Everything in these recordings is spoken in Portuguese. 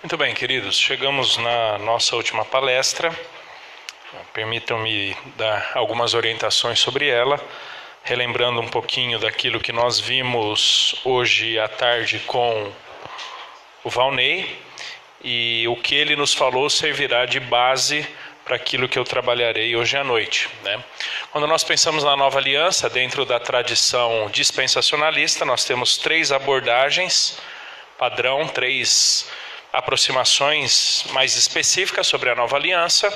Muito bem, queridos, chegamos na nossa última palestra. Permitam-me dar algumas orientações sobre ela, relembrando um pouquinho daquilo que nós vimos hoje à tarde com o Valnei, e o que ele nos falou servirá de base para aquilo que eu trabalharei hoje à noite, né? Quando nós pensamos na nova aliança, dentro da tradição dispensacionalista, nós temos três abordagens padrão, três aproximações mais específicas sobre a nova aliança,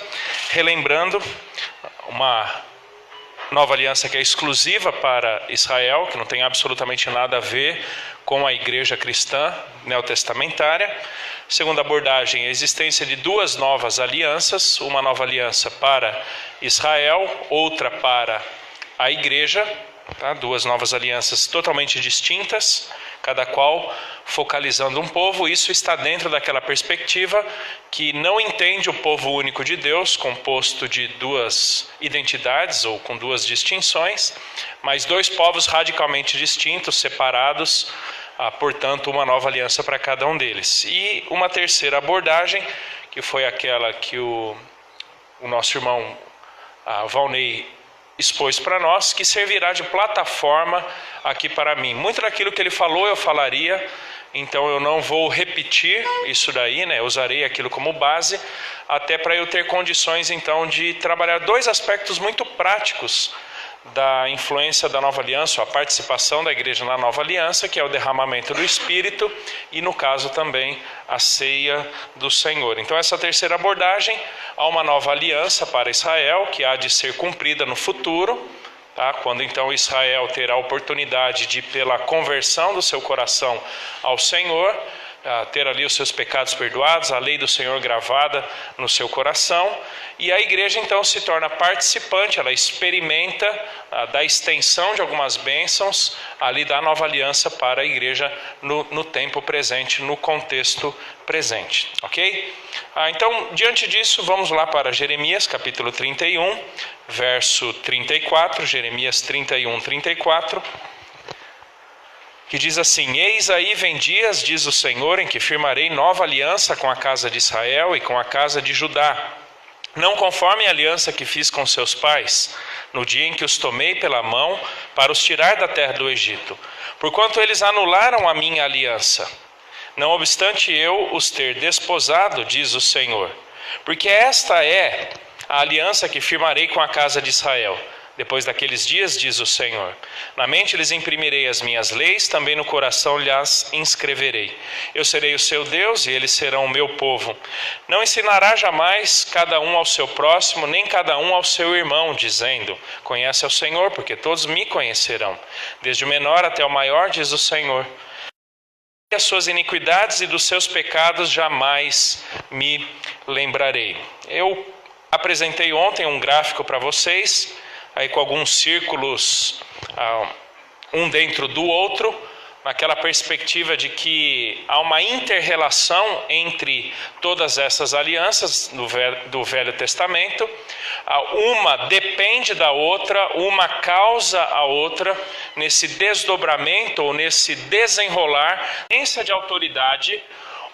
relembrando uma nova aliança que é exclusiva para Israel, que não tem absolutamente nada a ver com a igreja cristã neotestamentária. Segunda abordagem, a existência de duas novas alianças, uma nova aliança para Israel, outra para a igreja, tá? Duas novas alianças totalmente distintas, cada qual focalizando um povo. Isso está dentro daquela perspectiva que não entende o povo único de Deus, composto de duas identidades ou com duas distinções, mas dois povos radicalmente distintos, separados, portanto, uma nova aliança para cada um deles. E uma terceira abordagem, que foi aquela que o nosso irmão Valnei expôs para nós, que servirá de plataforma aqui para mim. Muito daquilo que ele falou eu falaria, então eu não vou repetir isso daí, né? Eu usarei aquilo como base, até para eu ter condições então de trabalhar dois aspectos muito práticos da influência da nova aliança, a participação da igreja na nova aliança, que é o derramamento do Espírito e, no caso, também a ceia do Senhor. Então, essa terceira abordagem, há uma nova aliança para Israel, que há de ser cumprida no futuro, tá? Quando então Israel terá a oportunidade de, pela conversão do seu coração ao Senhor, ter ali os seus pecados perdoados, a lei do Senhor gravada no seu coração, e a igreja então se torna participante, ela experimenta da extensão de algumas bênçãos ali da nova aliança para a igreja no tempo presente, no contexto presente, ok? Então, diante disso, vamos lá para Jeremias capítulo 31, verso 34, Jeremias 31, 34, que diz assim: Eis aí vem dias, diz o Senhor, em que firmarei nova aliança com a casa de Israel e com a casa de Judá, não conforme a aliança que fiz com seus pais, no dia em que os tomei pela mão para os tirar da terra do Egito, porquanto eles anularam a minha aliança, não obstante eu os ter desposado, diz o Senhor. Porque esta é a aliança que firmarei com a casa de Israel. Depois daqueles dias, diz o Senhor, na mente lhes imprimirei as minhas leis, também no coração lhes inscreverei. Eu serei o seu Deus e eles serão o meu povo. Não ensinará jamais cada um ao seu próximo, nem cada um ao seu irmão, dizendo: conhece ao Senhor, porque todos me conhecerão, desde o menor até o maior, diz o Senhor. As suas iniquidades e dos seus pecados jamais me lembrarei. Eu apresentei ontem um gráfico para vocês, aí com alguns círculos, um dentro do outro, naquela perspectiva de que há uma inter-relação entre todas essas alianças do Velho Testamento. Uma depende da outra, uma causa a outra, nesse desdobramento ou nesse desenrolar, de autoridade,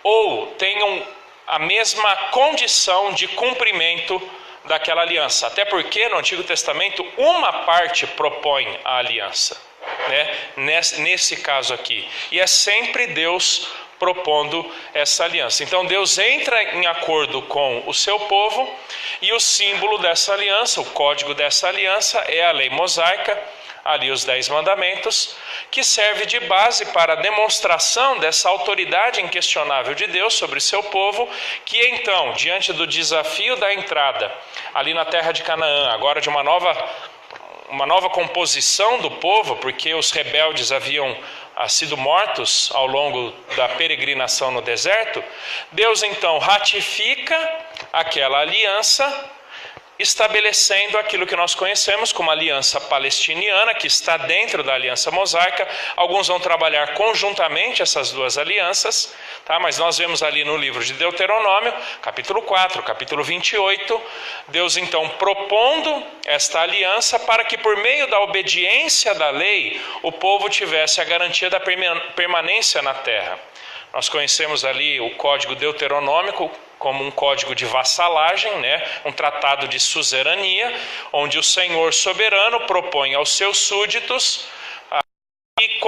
ou tenham a mesma condição de cumprimento daquela aliança, até porque no Antigo Testamento uma parte propõe a aliança, né? Nesse caso aqui, e é sempre Deus propondo essa aliança. Então Deus entra em acordo com o seu povo, e o símbolo dessa aliança, o código dessa aliança é a lei mosaica, ali os 10 mandamentos, que serve de base para a demonstração dessa autoridade inquestionável de Deus sobre seu povo, que então, diante do desafio da entrada ali na terra de Canaã, agora de uma nova composição do povo, porque os rebeldes haviam sido mortos ao longo da peregrinação no deserto, Deus então ratifica aquela aliança, estabelecendo aquilo que nós conhecemos como aliança palestiniana, que está dentro da aliança mosaica. Alguns vão trabalhar conjuntamente essas duas alianças, tá? Mas nós vemos ali no livro de Deuteronômio, capítulo 4, capítulo 28, Deus então propondo esta aliança para que por meio da obediência da lei, o povo tivesse a garantia da permanência na terra. Nós conhecemos ali o Código Deuteronômico como um código de vassalagem, né? Um tratado de suzerania, onde o Senhor soberano propõe aos seus súditos e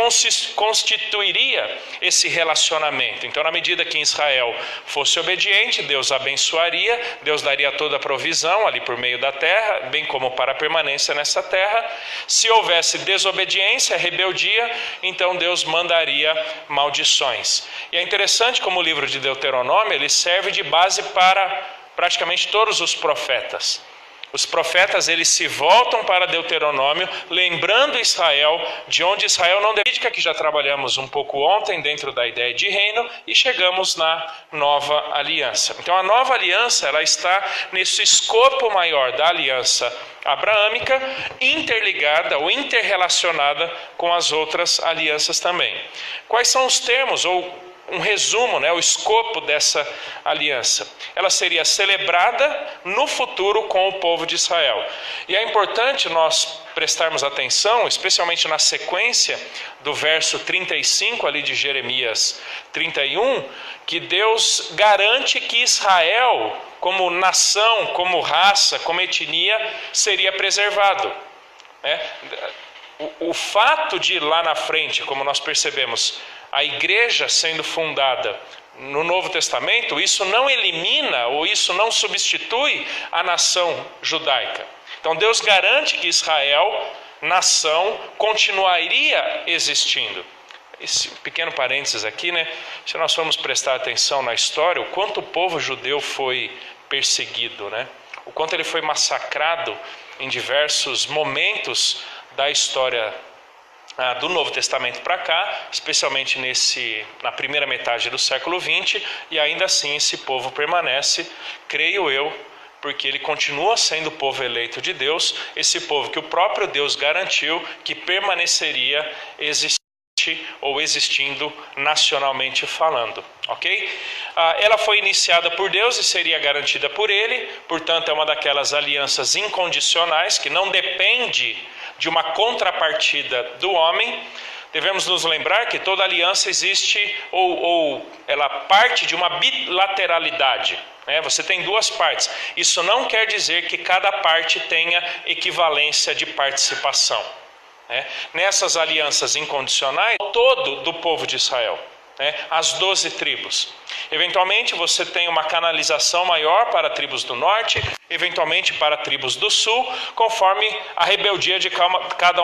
constituiria esse relacionamento. Então, na medida que Israel fosse obediente, Deus abençoaria, Deus daria toda a provisão ali por meio da terra, bem como para a permanência nessa terra. Se houvesse desobediência, rebeldia, então Deus mandaria maldições. E é interessante como o livro de Deuteronômio, ele serve de base para praticamente todos os profetas. Os profetas, eles se voltam para Deuteronômio, lembrando Israel, de onde Israel não depende, que já trabalhamos um pouco ontem dentro da ideia de reino, e chegamos na nova aliança. Então a nova aliança, ela está nesse escopo maior da aliança abraâmica, interligada ou interrelacionada com as outras alianças também. Quais são os termos, ou um resumo, né, o escopo dessa aliança? Ela seria celebrada no futuro com o povo de Israel. E é importante nós prestarmos atenção, especialmente na sequência do verso 35 ali de Jeremias 31, que Deus garante que Israel, como nação, como raça, como etnia, seria preservado. O fato de lá na frente, como nós percebemos, a igreja sendo fundada no Novo Testamento, isso não elimina ou isso não substitui a nação judaica. Então Deus garante que Israel, nação, continuaria existindo. Esse pequeno parênteses aqui, né? Se nós formos prestar atenção na história, o quanto o povo judeu foi perseguido, né? O quanto ele foi massacrado em diversos momentos da história do Novo Testamento para cá, especialmente na primeira metade do século XX, e ainda assim esse povo permanece, creio eu, porque ele continua sendo o povo eleito de Deus, esse povo que o próprio Deus garantiu que permaneceria existindo nacionalmente falando, ok? Ela foi iniciada por Deus e seria garantida por Ele, portanto é uma daquelas alianças incondicionais que não depende de uma contrapartida do homem. Devemos nos lembrar que toda aliança existe ou ela parte de uma bilateralidade, né? Você tem duas partes. Isso não quer dizer que cada parte tenha equivalência de participação, né? Nessas alianças incondicionais, todo do povo de Israel, né? As 12 tribos. Eventualmente você tem uma canalização maior para tribos do norte, eventualmente para tribos do sul, conforme a rebeldia de cada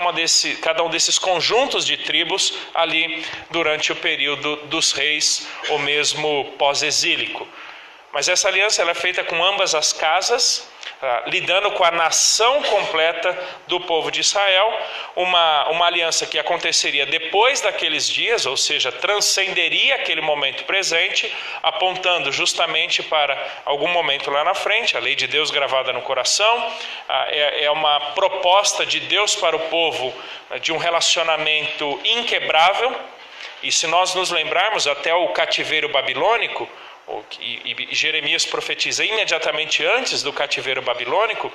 um desses conjuntos de tribos ali durante o período dos reis, ou mesmo pós-exílico. Mas essa aliança ela é feita com ambas as casas, lidando com a nação completa do povo de Israel, uma aliança que aconteceria depois daqueles dias, ou seja, transcenderia aquele momento presente, apontando justamente para algum momento lá na frente, a lei de Deus gravada no coração. É uma proposta de Deus para o povo de um relacionamento inquebrável, e se nós nos lembrarmos até o cativeiro babilônico, e Jeremias profetiza imediatamente antes do cativeiro babilônico,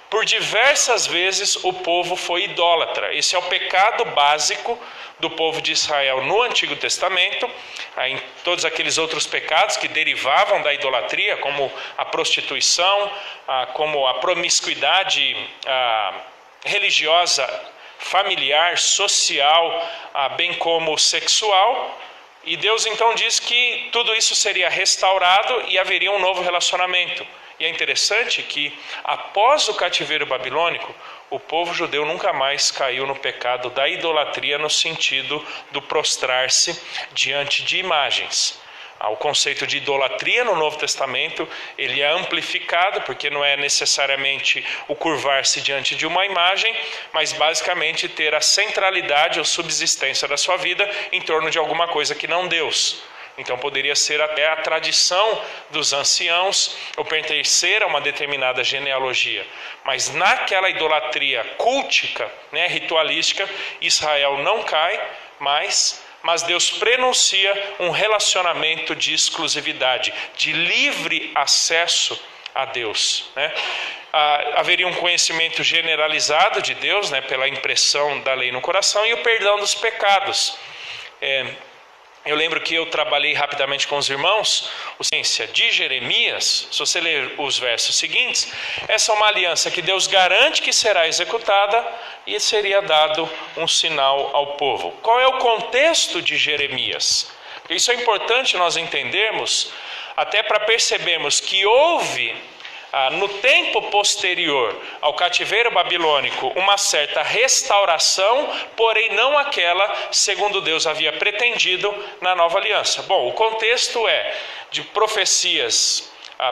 por diversas vezes o povo foi idólatra. Esse é o pecado básico do povo de Israel no Antigo Testamento, em todos aqueles outros pecados que derivavam da idolatria, como a prostituição, como a promiscuidade religiosa, familiar, social, bem como sexual. E Deus então diz que tudo isso seria restaurado e haveria um novo relacionamento. E é interessante que após o cativeiro babilônico, o povo judeu nunca mais caiu no pecado da idolatria no sentido do prostrar-se diante de imagens. O conceito de idolatria no Novo Testamento, ele é amplificado, porque não é necessariamente o curvar-se diante de uma imagem, mas basicamente ter a centralidade ou subsistência da sua vida em torno de alguma coisa que não Deus. Então poderia ser até a tradição dos anciãos, ou pertencer a uma determinada genealogia. Mas naquela idolatria cultica, né, ritualística, Israel não cai mais, mas Deus prenuncia um relacionamento de exclusividade, de livre acesso a Deus, né? Haveria um conhecimento generalizado de Deus, né, pela impressão da lei no coração, e o perdão dos pecados. Eu lembro que eu trabalhei rapidamente com os irmãos, a ciência de Jeremias, se você ler os versos seguintes, essa é uma aliança que Deus garante que será executada e seria dado um sinal ao povo. Qual é o contexto de Jeremias? Isso é importante nós entendermos, até para percebermos que houve no tempo posterior ao cativeiro babilônico uma certa restauração, porém não aquela segundo Deus havia pretendido na nova aliança. Bom, o contexto é de profecias,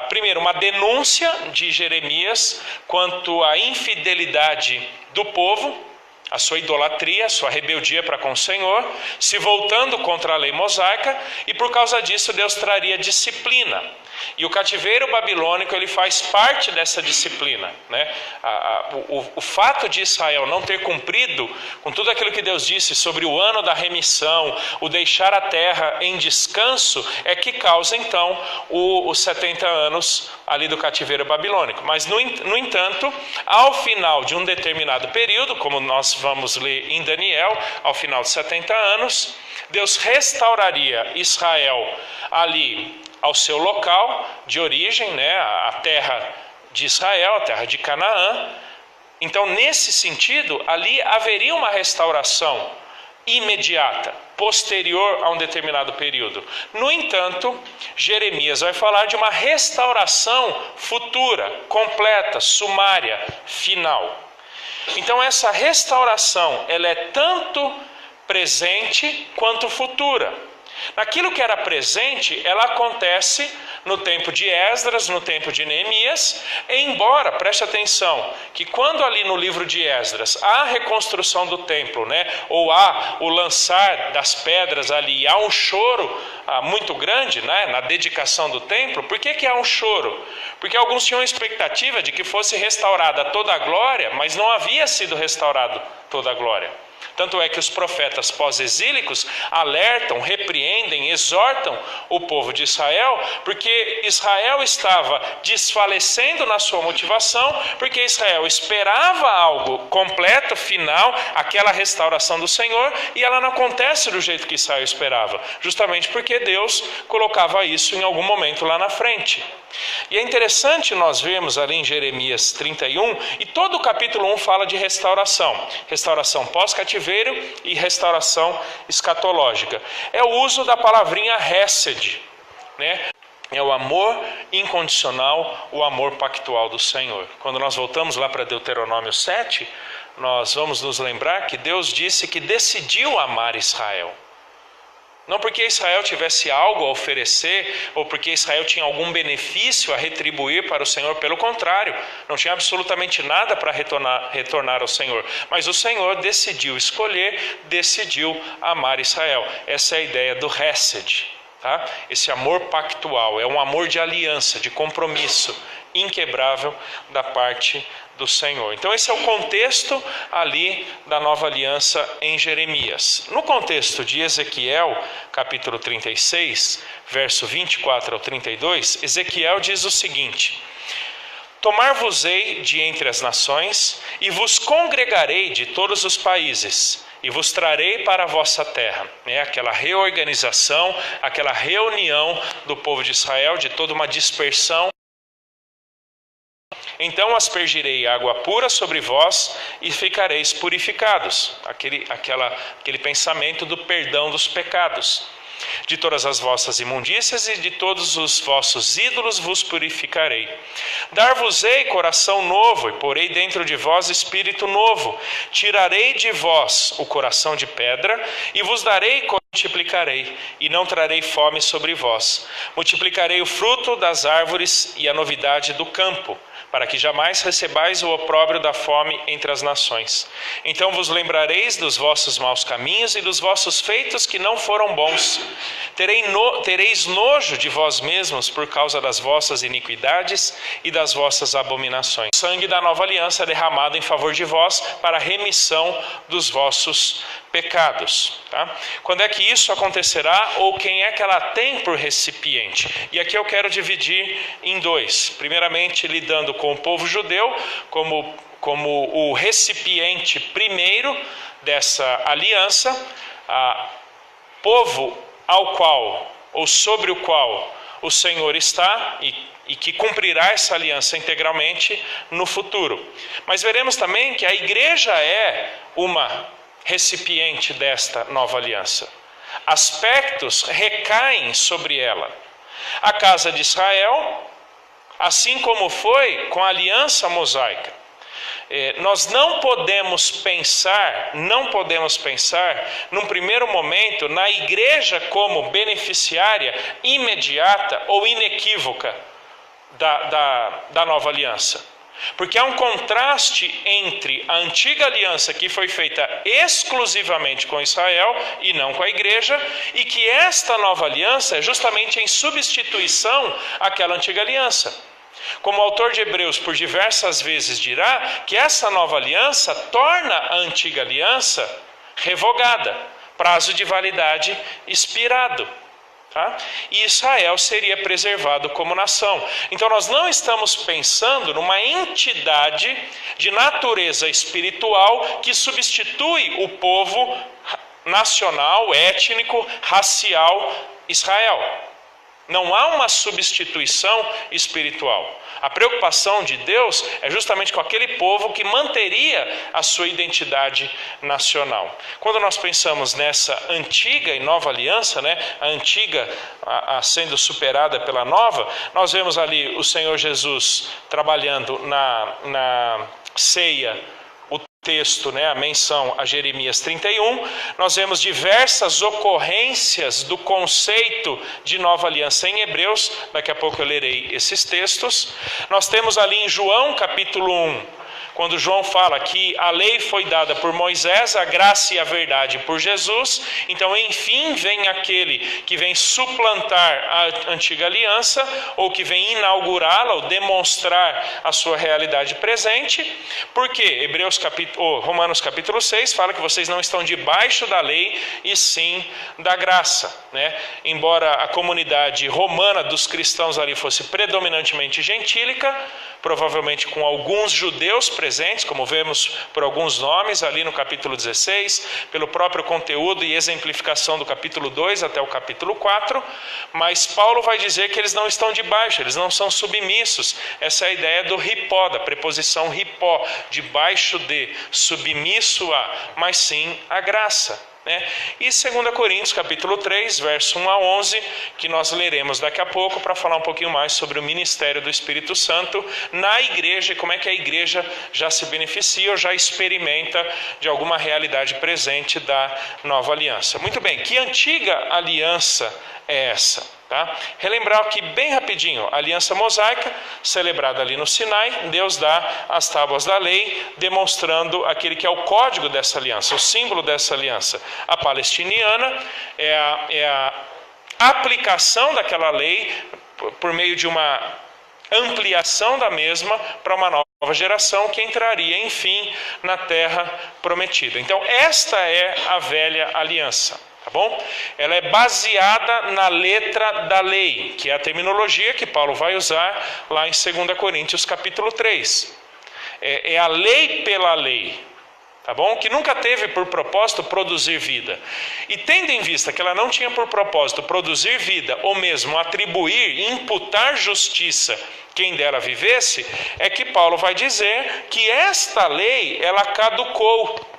primeiro uma denúncia de Jeremias quanto à infidelidade do povo, a sua idolatria, a sua rebeldia para com o Senhor, se voltando contra a lei mosaica, e por causa disso Deus traria disciplina. E o cativeiro babilônico ele faz parte dessa disciplina, né? O fato de Israel não ter cumprido com tudo aquilo que Deus disse sobre o ano da remissão, o deixar a terra em descanso, é que causa então os 70 anos ali do cativeiro babilônico. Mas no entanto, ao final de um determinado período, como nós vamos ler em Daniel, ao final de 70 anos, Deus restauraria Israel ali ao seu local de origem, né, a terra de Israel, a terra de Canaã. Então, nesse sentido, ali haveria uma restauração imediata, posterior a um determinado período. No entanto, Jeremias vai falar de uma restauração futura, completa, sumária, final. Então, essa restauração, ela é tanto presente quanto futura. Naquilo que era presente, ela acontece no tempo de Esdras, no tempo de Neemias, embora, preste atenção, que quando ali no livro de Esdras há a reconstrução do templo, né, ou há o lançar das pedras ali, há um choro muito grande, né, na dedicação do templo. Por que há um choro? Porque alguns tinham a expectativa de que fosse restaurada toda a glória, mas não havia sido restaurado toda a glória. Tanto é que os profetas pós-exílicos alertam, repreendem, exortam o povo de Israel, porque Israel estava desfalecendo na sua motivação, porque Israel esperava algo completo, final, aquela restauração do Senhor, e ela não acontece do jeito que Israel esperava, justamente porque Deus colocava isso em algum momento lá na frente. E é interessante nós vermos ali em Jeremias 31, e todo o capítulo 1 fala de restauração pós-cativeiro e restauração escatológica. É o uso da palavrinha hesed, né? É o amor incondicional, o amor pactual do Senhor. Quando nós voltamos lá para Deuteronômio 7, nós vamos nos lembrar que Deus disse que decidiu amar Israel. Não porque Israel tivesse algo a oferecer, ou porque Israel tinha algum benefício a retribuir para o Senhor, pelo contrário, não tinha absolutamente nada para retornar ao Senhor. Mas o Senhor decidiu escolher, decidiu amar Israel. Essa é a ideia do hesed, tá? Esse amor pactual, é um amor de aliança, de compromisso inquebrável da parte do Senhor. Então esse é o contexto ali da nova aliança em Jeremias. No contexto de Ezequiel, capítulo 36, verso 24 ao 32, Ezequiel diz o seguinte: Tomar-vos-ei de entre as nações, e vos congregarei de todos os países, e vos trarei para a vossa terra. É aquela reorganização, aquela reunião do povo de Israel, de toda uma dispersão. Então aspergirei água pura sobre vós e ficareis purificados. Aquele pensamento do perdão dos pecados. De todas as vossas imundícias e de todos os vossos ídolos vos purificarei. Dar-vos-ei coração novo e porei dentro de vós espírito novo. Tirarei de vós o coração de pedra e vos darei multiplicarei, e não trarei fome sobre vós. Multiplicarei o fruto das árvores e a novidade do campo, para que jamais recebais o opróbrio da fome entre as nações. Então vos lembrareis dos vossos maus caminhos e dos vossos feitos que não foram bons. Tereis nojo de vós mesmos por causa das vossas iniquidades e das vossas abominações. O sangue da nova aliança é derramado em favor de vós para a remissão dos vossos pecados. Tá? Quando é que isso acontecerá, ou quem é que ela tem por recipiente? E aqui eu quero dividir em dois. Primeiramente, lidando com o povo judeu como o recipiente primeiro dessa aliança. Povo ao qual, ou sobre o qual, o Senhor está e que cumprirá essa aliança integralmente no futuro. Mas veremos também que a igreja é uma recipiente desta nova aliança. Aspectos recaem sobre ela. A casa de Israel, assim como foi com a aliança mosaica. Nós não podemos pensar, num primeiro momento, na igreja como beneficiária imediata ou inequívoca da nova aliança. Porque há um contraste entre a antiga aliança que foi feita exclusivamente com Israel e não com a igreja, e que esta nova aliança é justamente em substituição àquela antiga aliança. Como o autor de Hebreus por diversas vezes dirá, que essa nova aliança torna a antiga aliança revogada, prazo de validade expirado. Tá? E Israel seria preservado como nação. Então nós não estamos pensando numa entidade de natureza espiritual que substitui o povo nacional, étnico, racial Israel. Não há uma substituição espiritual. A preocupação de Deus é justamente com aquele povo que manteria a sua identidade nacional. Quando nós pensamos nessa antiga e nova aliança, a antiga sendo superada pela nova, nós vemos ali o Senhor Jesus trabalhando na ceia, texto, a menção a Jeremias 31, nós vemos diversas ocorrências do conceito de nova aliança em Hebreus, daqui a pouco eu lerei esses textos. Nós temos ali em João capítulo 1, quando João fala que a lei foi dada por Moisés, a graça e a verdade por Jesus, então enfim vem aquele que vem suplantar a antiga aliança, ou que vem inaugurá-la, ou demonstrar a sua realidade presente, porque Romanos capítulo 6 fala que vocês não estão debaixo da lei, e sim da graça. Embora a comunidade romana dos cristãos ali fosse predominantemente gentílica, provavelmente com alguns judeus presentes, como vemos por alguns nomes ali no capítulo 16, pelo próprio conteúdo e exemplificação do capítulo 2 até o capítulo 4, mas Paulo vai dizer que eles não estão debaixo, eles não são submissos. Essa é a ideia do hipó, da preposição hipó, debaixo de, submisso a, mas sim a graça. E 2 Coríntios capítulo 3, verso 1 a 11, que nós leremos daqui a pouco para falar um pouquinho mais sobre o ministério do Espírito Santo na igreja e como é que a igreja já se beneficia ou já experimenta de alguma realidade presente da nova aliança. Muito bem, que antiga aliança é essa? Relembrar aqui bem rapidinho, a aliança mosaica, celebrada ali no Sinai, Deus dá as tábuas da lei, demonstrando aquele que é o código dessa aliança, o símbolo dessa aliança. A palestiniana é a aplicação daquela lei por meio de uma ampliação da mesma para uma nova geração que entraria, enfim, na terra prometida. Então, esta é a velha aliança. Tá bom? Ela é baseada na letra da lei, que é a terminologia que Paulo vai usar lá em 2 Coríntios capítulo 3. É a lei pela lei, tá bom? Que nunca teve por propósito produzir vida. E tendo em vista que ela não tinha por propósito produzir vida, ou mesmo atribuir, imputar justiça quem dela vivesse, é que Paulo vai dizer que esta lei, ela caducou.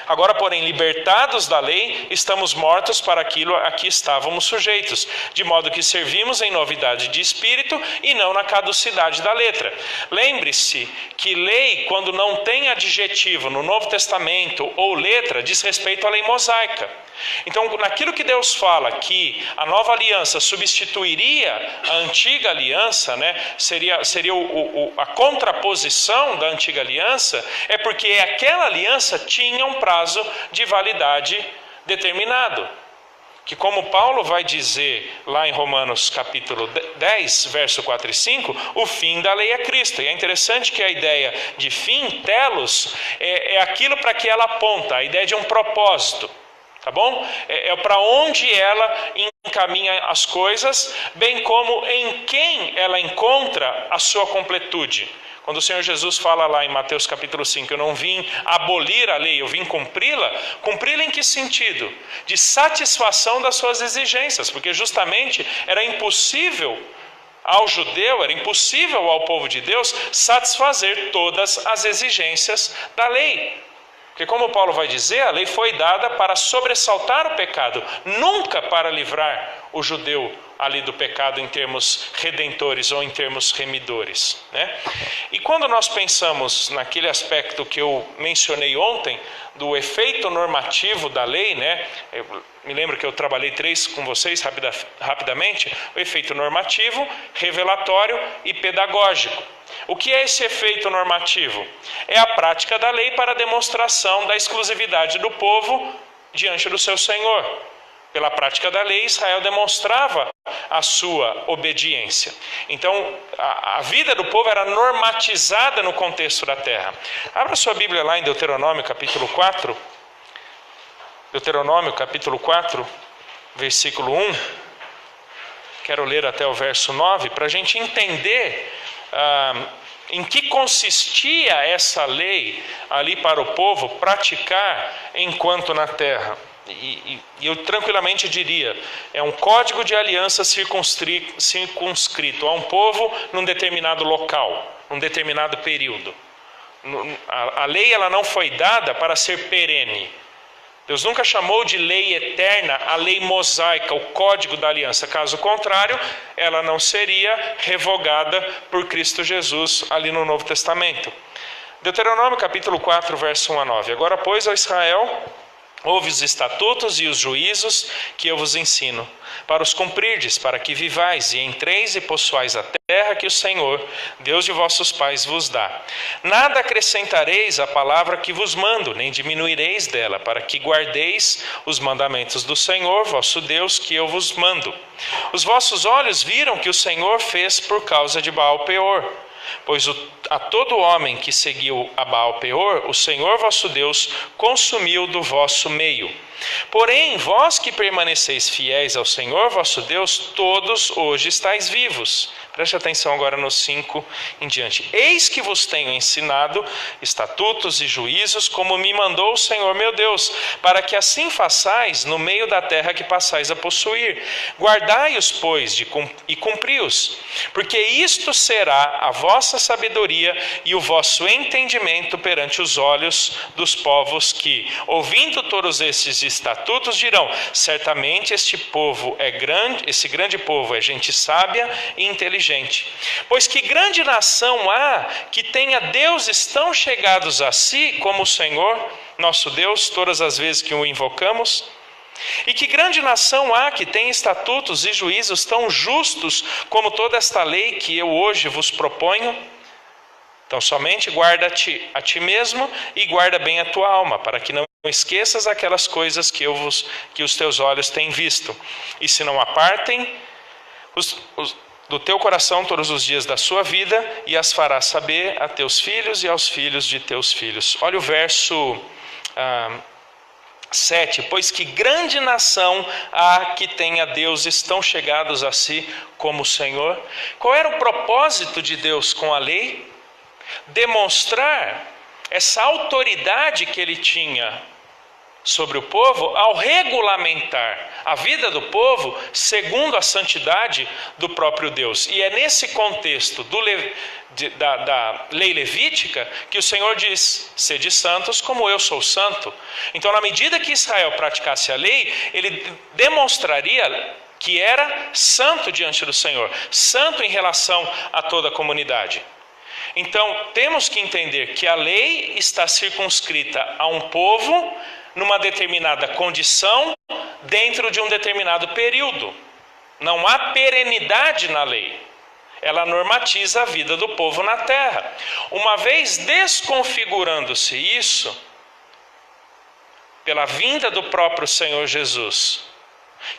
Agora, porém, libertados da lei, estamos mortos para aquilo a que estávamos sujeitos, de modo que servimos em novidade de espírito e não na caducidade da letra. Lembre-se que lei, quando não tem adjetivo no Novo Testamento ou letra, diz respeito à lei mosaica. Então, naquilo que Deus fala que a nova aliança substituiria a antiga aliança, seria a contraposição da antiga aliança, é porque aquela aliança tinha um prazo de validade determinado. Que, como Paulo vai dizer lá em Romanos capítulo 10, verso 4 e 5, o fim da lei é Cristo. E é interessante que a ideia de fim, telos, é aquilo para que ela aponta, a ideia de um propósito. Tá bom? É para onde ela encaminha as coisas, bem como em quem ela encontra a sua completude. Quando o Senhor Jesus fala lá em Mateus capítulo 5, eu não vim abolir a lei, eu vim cumpri-la. Cumpri-la em que sentido? De satisfação das suas exigências, porque justamente era impossível ao judeu, era impossível ao povo de Deus satisfazer todas as exigências da lei. Porque como Paulo vai dizer, a lei foi dada para sobressaltar o pecado, nunca para livrar o judeu ali do pecado em termos redentores ou em termos remidores, né? E quando nós pensamos naquele aspecto que eu mencionei ontem, do efeito normativo da lei, né? Eu me lembro que eu trabalhei 3 com vocês rapidamente, o efeito normativo, revelatório e pedagógico. O que é esse efeito normativo? É a prática da lei para demonstração da exclusividade do povo diante do seu Senhor. Pela prática da lei, Israel demonstrava a sua obediência. Então, a vida do povo era normatizada no contexto da terra. Abra sua Bíblia lá em Deuteronômio capítulo 4. Deuteronômio capítulo 4, versículo 1. Quero ler até o verso 9, para a gente entender em que consistia essa lei ali para o povo praticar enquanto na terra. E eu tranquilamente diria, é um código de aliança circunscrito a um povo num determinado local, num determinado período. A lei ela não foi dada para ser perene. Deus nunca chamou de lei eterna a lei mosaica, o código da aliança. Caso contrário, ela não seria revogada por Cristo Jesus ali no Novo Testamento. Deuteronômio capítulo 4, verso 1 a 9. Agora, pois, ó Israel, ouve os estatutos e os juízos que eu vos ensino, para os cumprirdes, para que vivais e entreis e possuais a terra que o Senhor, Deus de vossos pais, vos dá. Nada acrescentareis à palavra que vos mando, nem diminuireis dela, para que guardeis os mandamentos do Senhor, vosso Deus, que eu vos mando. Os vossos olhos viram que o Senhor fez por causa de Baal-peor. Pois a todo homem que seguiu a Baal-peor, o Senhor vosso Deus consumiu do vosso meio. Porém, vós que permaneceis fiéis ao Senhor vosso Deus, todos hoje estáis vivos. Preste atenção agora no 5 em diante. Eis que vos tenho ensinado estatutos e juízos, como me mandou o Senhor meu Deus, para que assim façais no meio da terra que passais a possuir. Guardai-os, pois, e cumpri-os, porque isto será a vossa sabedoria e o vosso entendimento perante os olhos dos povos que, ouvindo todos esses estatutos, dirão: certamente este povo é grande, esse grande povo é gente sábia e inteligente. Pois que grande nação há que tenha deuses tão chegados a si como o Senhor, nosso Deus, todas as vezes que o invocamos? E que grande nação há que tenha estatutos e juízos tão justos como toda esta lei que eu hoje vos proponho? Então somente guarda-te a ti mesmo e guarda bem a tua alma, para que não esqueças aquelas coisas que os teus olhos têm visto, e se não apartem do teu coração todos os dias da sua vida, e as farás saber a teus filhos e aos filhos de teus filhos. Olha o verso 7. Pois que grande nação há que tenha deuses tão chegados a si como o Senhor. Qual era o propósito de Deus com a lei? Demonstrar essa autoridade que ele tinha sobre o povo ao regulamentar a vida do povo segundo a santidade do próprio Deus. E é nesse contexto da lei levítica que o Senhor diz: sede santos como eu sou santo. Então, na medida que Israel praticasse a lei, ele demonstraria que era santo diante do Senhor, santo em relação a toda a comunidade. Então, temos que entender que a lei está circunscrita a um povo numa determinada condição, dentro de um determinado período. Não há perenidade na lei. Ela normatiza a vida do povo na terra. Uma vez desconfigurando-se isso, pela vinda do próprio Senhor Jesus,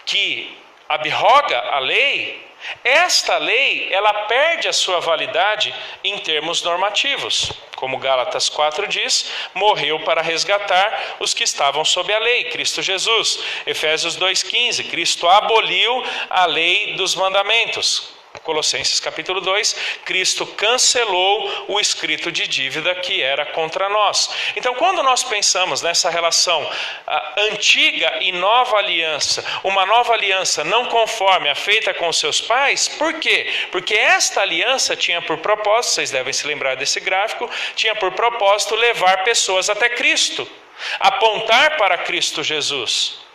que abroga a lei, esta lei ela perde a sua validade em termos normativos. Como Gálatas 4 diz, morreu para resgatar os que estavam sob a lei, Cristo Jesus. Efésios 2,15, Cristo aboliu a lei dos mandamentos. Colossenses capítulo 2, Cristo cancelou o escrito de dívida que era contra nós. Então, quando nós pensamos nessa relação antiga e nova aliança, uma nova aliança não conforme a feita com os seus pais, por quê? Porque esta aliança tinha por propósito, vocês devem se lembrar desse gráfico, tinha por propósito levar pessoas até Cristo, apontar para Cristo Jesus.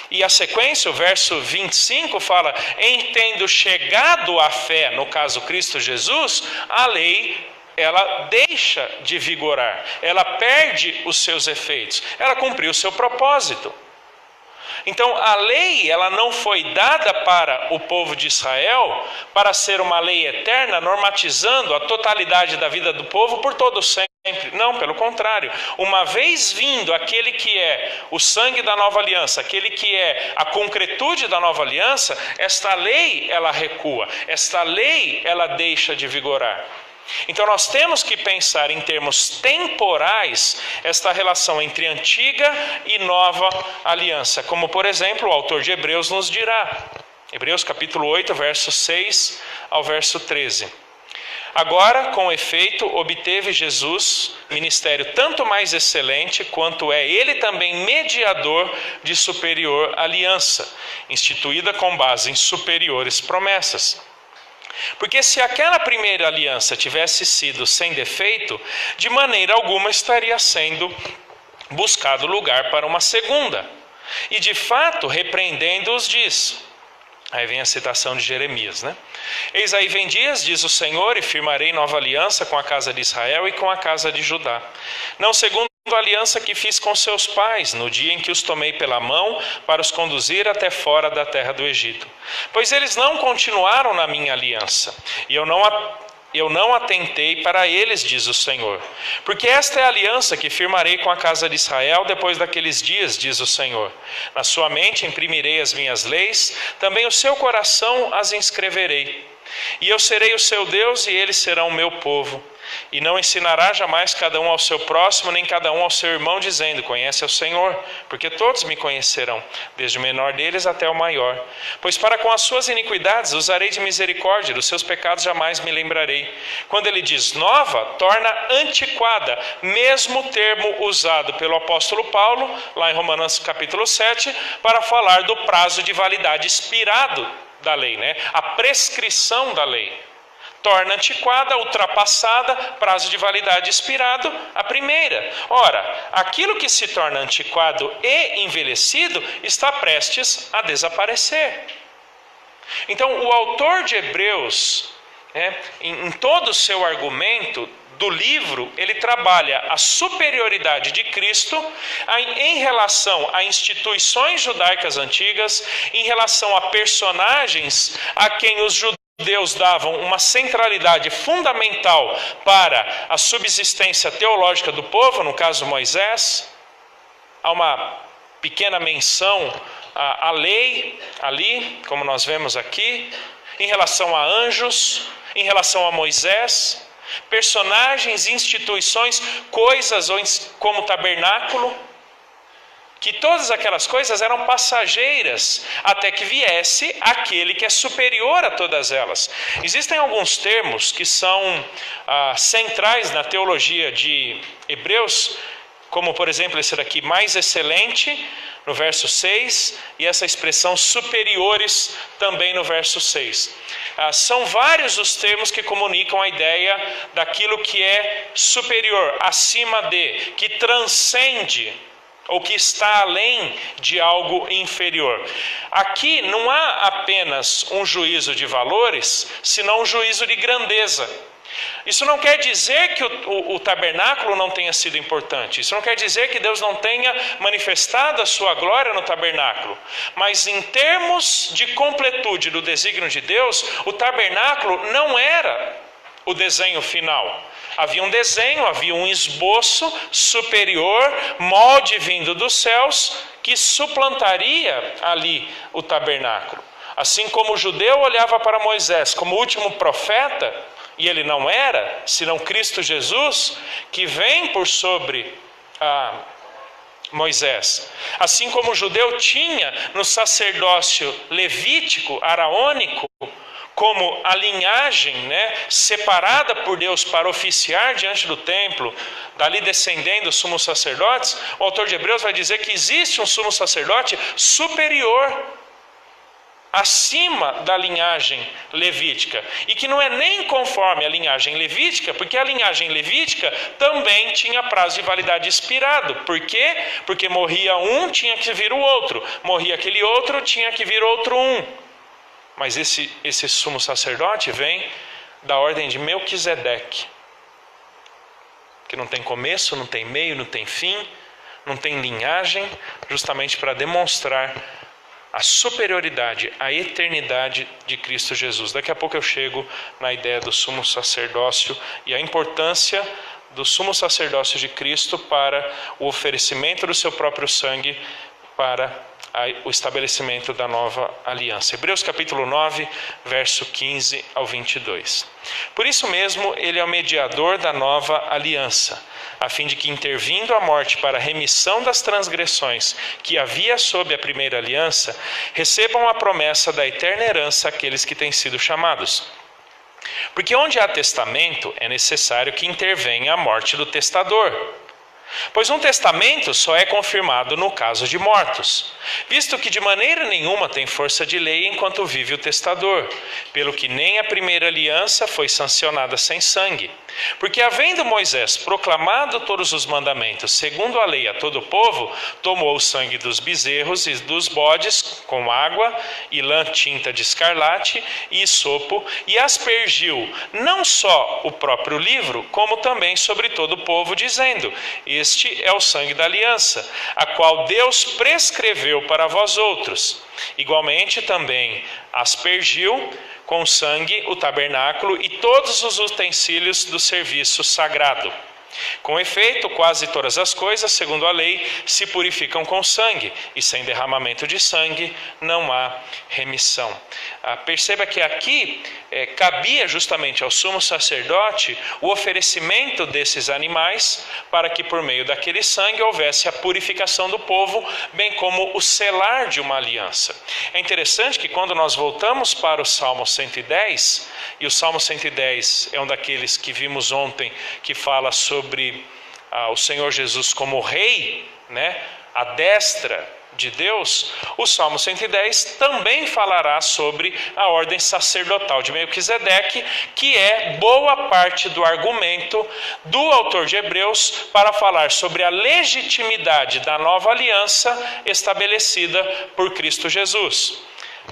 E a sequência, o verso 25 fala, em tendo chegado à fé, no caso Cristo Jesus, a lei, ela deixa de vigorar, ela perde os seus efeitos, ela cumpriu o seu propósito. Então a lei, ela não foi dada para o povo de Israel para ser uma lei eterna, normatizando a totalidade da vida do povo por todo sempre. Não, pelo contrário. Uma vez vindo aquele que é o sangue da nova aliança, aquele que é a concretude da nova aliança, esta lei, ela recua, esta lei, ela deixa de vigorar. Então nós temos que pensar em termos temporais esta relação entre antiga e nova aliança, como por exemplo o autor de Hebreus nos dirá, Hebreus capítulo 8, verso 6 ao verso 13. Agora, com efeito, obteve Jesus ministério tanto mais excelente, quanto é ele também mediador de superior aliança, instituída com base em superiores promessas. Porque se aquela primeira aliança tivesse sido sem defeito, de maneira alguma estaria sendo buscado lugar para uma segunda. E de fato, repreendendo-os, diz, aí vem a citação de Jeremias, né? Eis aí vem dias, diz o Senhor, e firmarei nova aliança com a casa de Israel e com a casa de Judá. Não segundo a aliança que fiz com seus pais, no dia em que os tomei pela mão para os conduzir até fora da terra do Egito. Pois eles não continuaram na minha aliança, e eu não atentei para eles, diz o Senhor. Porque esta é a aliança que firmarei com a casa de Israel depois daqueles dias, diz o Senhor. Na sua mente imprimirei as minhas leis, também o seu coração as inscreverei. E eu serei o seu Deus e eles serão o meu povo. E não ensinará jamais cada um ao seu próximo, nem cada um ao seu irmão, dizendo, conhece ao Senhor, porque todos me conhecerão, desde o menor deles até o maior. Pois para com as suas iniquidades usarei de misericórdia, dos seus pecados jamais me lembrarei. Quando ele diz nova, torna antiquada, mesmo termo usado pelo apóstolo Paulo, lá em Romanos capítulo 7, para falar do prazo de validade expirado da lei, né? A prescrição da lei. Torna antiquada, ultrapassada, prazo de validade expirado, a primeira. Ora, aquilo que se torna antiquado e envelhecido está prestes a desaparecer. Então, o autor de Hebreus, em todo o seu argumento do livro, ele trabalha a superioridade de Cristo em relação a instituições judaicas antigas, em relação a personagens a quem os judeus davam uma centralidade fundamental para a subsistência teológica do povo, no caso Moisés. Há uma pequena menção à lei ali, como nós vemos aqui, em relação a anjos, em relação a Moisés, personagens, instituições, coisas como o tabernáculo, que todas aquelas coisas eram passageiras até que viesse aquele que é superior a todas elas. Existem alguns termos que são centrais na teologia de Hebreus, como por exemplo esse daqui, mais excelente, no verso 6, e essa expressão superiores também no verso 6. São vários os termos que comunicam a ideia daquilo que é superior, acima de, que transcende, ou que está além de algo inferior. Aqui não há apenas um juízo de valores, senão um juízo de grandeza. Isso não quer dizer que o tabernáculo não tenha sido importante. Isso não quer dizer que Deus não tenha manifestado a sua glória no tabernáculo. Mas em termos de completude do desígnio de Deus, o tabernáculo não era o desenho final. Havia um desenho, havia um esboço superior, molde vindo dos céus, que suplantaria ali o tabernáculo. Assim como o judeu olhava para Moisés como o último profeta, e ele não era, senão Cristo Jesus, que vem por sobre Moisés. Assim como o judeu tinha no sacerdócio levítico, araônico, como a linhagem, né, separada por Deus para oficiar diante do templo, dali descendendo os sumos sacerdotes, o autor de Hebreus vai dizer que existe um sumo sacerdote superior, acima da linhagem levítica, e que não é nem conforme a linhagem levítica, porque a linhagem levítica também tinha prazo de validade expirado. Por quê? Porque morria um, tinha que vir o outro, morria aquele outro, tinha que vir outro um. Mas esse sumo sacerdote vem da ordem de Melquisedeque, que não tem começo, não tem meio, não tem fim, não tem linhagem, justamente para demonstrar a superioridade, a eternidade de Cristo Jesus. Daqui a pouco eu chego na ideia do sumo sacerdócio e a importância do sumo sacerdócio de Cristo para o oferecimento do seu próprio sangue para o estabelecimento da nova aliança. Hebreus capítulo 9, verso 15 ao 22. Por isso mesmo, ele é o mediador da nova aliança, a fim de que, intervindo a morte para a remissão das transgressões que havia sob a primeira aliança, recebam a promessa da eterna herança aqueles que têm sido chamados. Porque onde há testamento, é necessário que intervenha a morte do testador. Pois um testamento só é confirmado no caso de mortos, visto que de maneira nenhuma tem força de lei enquanto vive o testador, pelo que nem a primeira aliança foi sancionada sem sangue. Porque havendo Moisés proclamado todos os mandamentos segundo a lei a todo o povo, tomou o sangue dos bezerros e dos bodes com água e lã tinta de escarlate e sopo e aspergiu não só o próprio livro, como também sobre todo o povo, dizendo: este é o sangue da aliança, a qual Deus prescreveu para vós outros. Igualmente também aspergiu com sangue o tabernáculo e todos os utensílios do serviço sagrado. Com efeito, quase todas as coisas, segundo a lei, se purificam com sangue, e sem derramamento de sangue não há remissão. Perceba que aqui cabia justamente ao sumo sacerdote o oferecimento desses animais para que por meio daquele sangue houvesse a purificação do povo, bem como o selar de uma aliança. É interessante que quando nós voltamos para o Salmo 110, e o Salmo 110 é um daqueles que vimos ontem, que fala sobre o Senhor Jesus como rei, né, a destra de Deus, o Salmo 110 também falará sobre a ordem sacerdotal de Melquisedeque, que é boa parte do argumento do autor de Hebreus para falar sobre a legitimidade da nova aliança estabelecida por Cristo Jesus.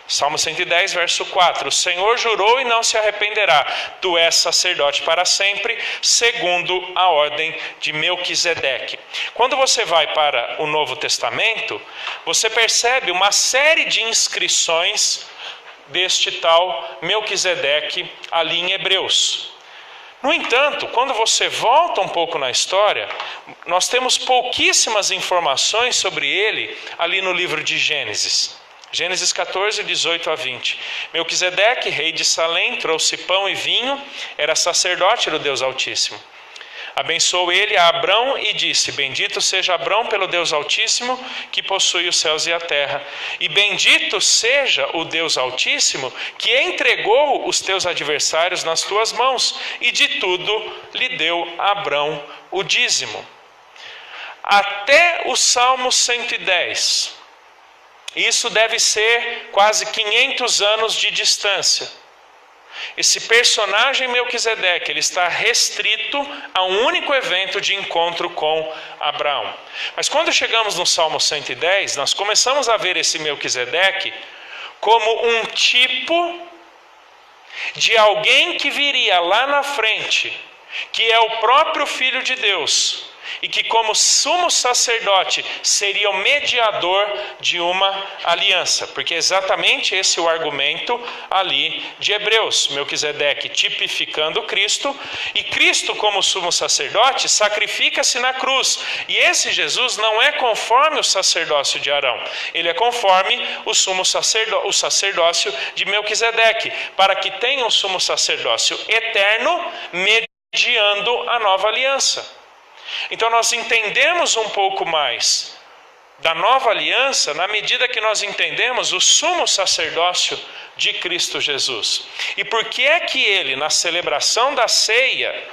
Salmo 110, verso 4. O Senhor jurou e não se arrependerá. Tu és sacerdote para sempre, segundo a ordem de Melquisedeque. Quando você vai para o Novo Testamento, você percebe uma série de inscrições deste tal Melquisedeque ali em Hebreus. No entanto, quando você volta um pouco na história, nós temos pouquíssimas informações sobre ele ali no livro de Gênesis. Gênesis 14, 18 a 20. Melquisedeque, rei de Salém, trouxe pão e vinho, era sacerdote do Deus Altíssimo. Abençoou ele a Abrão e disse: bendito seja Abrão pelo Deus Altíssimo, que possui os céus e a terra. E bendito seja o Deus Altíssimo, que entregou os teus adversários nas tuas mãos, e de tudo lhe deu a Abrão o dízimo. Até o Salmo 110... isso deve ser quase 500 anos de distância. Esse personagem Melquisedeque, ele está restrito a um único evento de encontro com Abraão. Mas quando chegamos no Salmo 110, nós começamos a ver esse Melquisedeque como um tipo de alguém que viria lá na frente, que é o próprio Filho de Deus, e que como sumo sacerdote seria o mediador de uma aliança, porque é exatamente esse o argumento ali de Hebreus. Melquisedeque tipificando Cristo, e Cristo como sumo sacerdote sacrifica-se na cruz, e esse Jesus não é conforme o sacerdócio de Arão, ele é conforme o sacerdócio de Melquisedeque, para que tenha um sumo sacerdócio eterno mediando a nova aliança. Então nós entendemos um pouco mais da nova aliança na medida que nós entendemos o sumo sacerdócio de Cristo Jesus. E por que é que ele, na celebração da ceia,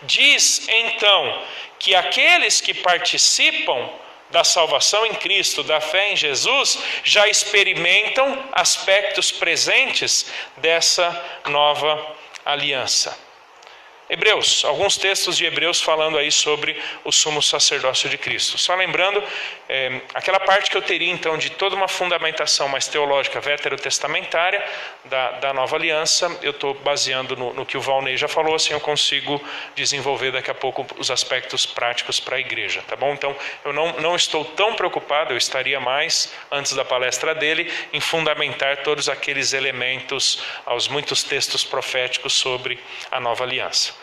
diz então que aqueles que participam da salvação em Cristo, da fé em Jesus, já experimentam aspectos presentes dessa nova aliança? Hebreus, alguns textos de Hebreus falando aí sobre o sumo sacerdócio de Cristo. Só lembrando, aquela parte que eu teria então de toda uma fundamentação mais teológica veterotestamentária da nova aliança, eu estou baseando no que o Valnei já falou, assim eu consigo desenvolver daqui a pouco os aspectos práticos para a igreja, tá bom? Então eu não estou tão preocupado, eu estaria mais, antes da palestra dele, em fundamentar todos aqueles elementos, aos muitos textos proféticos sobre a nova aliança.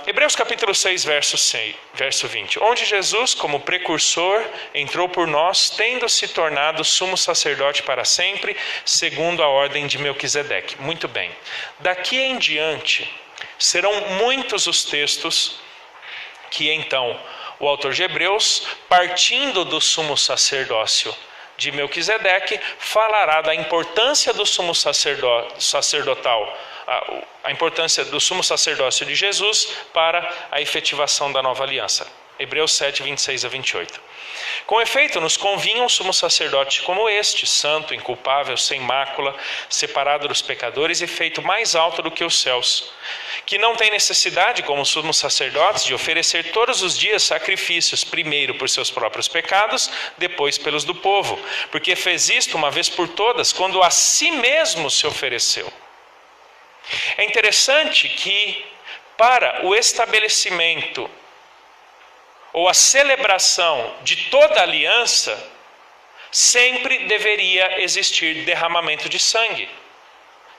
Hebreus capítulo 6, verso 20. Onde Jesus, como precursor, entrou por nós, tendo se tornado sumo sacerdote para sempre, segundo a ordem de Melquisedeque. Muito bem. Daqui em diante, serão muitos os textos que então o autor de Hebreus, partindo do sumo sacerdócio de Melquisedeque, falará da importância do sumo sacerdotal, a importância do sumo sacerdócio de Jesus para a efetivação da nova aliança. Hebreus 7, 26 a 28. Com efeito, nos convinha um sumo sacerdote como este, santo, inculpável, sem mácula, separado dos pecadores e feito mais alto do que os céus, que não tem necessidade, como sumos sacerdotes, de oferecer todos os dias sacrifícios, primeiro por seus próprios pecados, depois pelos do povo, porque fez isto uma vez por todas, quando a si mesmo se ofereceu. É interessante que, para o estabelecimento ou a celebração de toda a aliança, sempre deveria existir derramamento de sangue.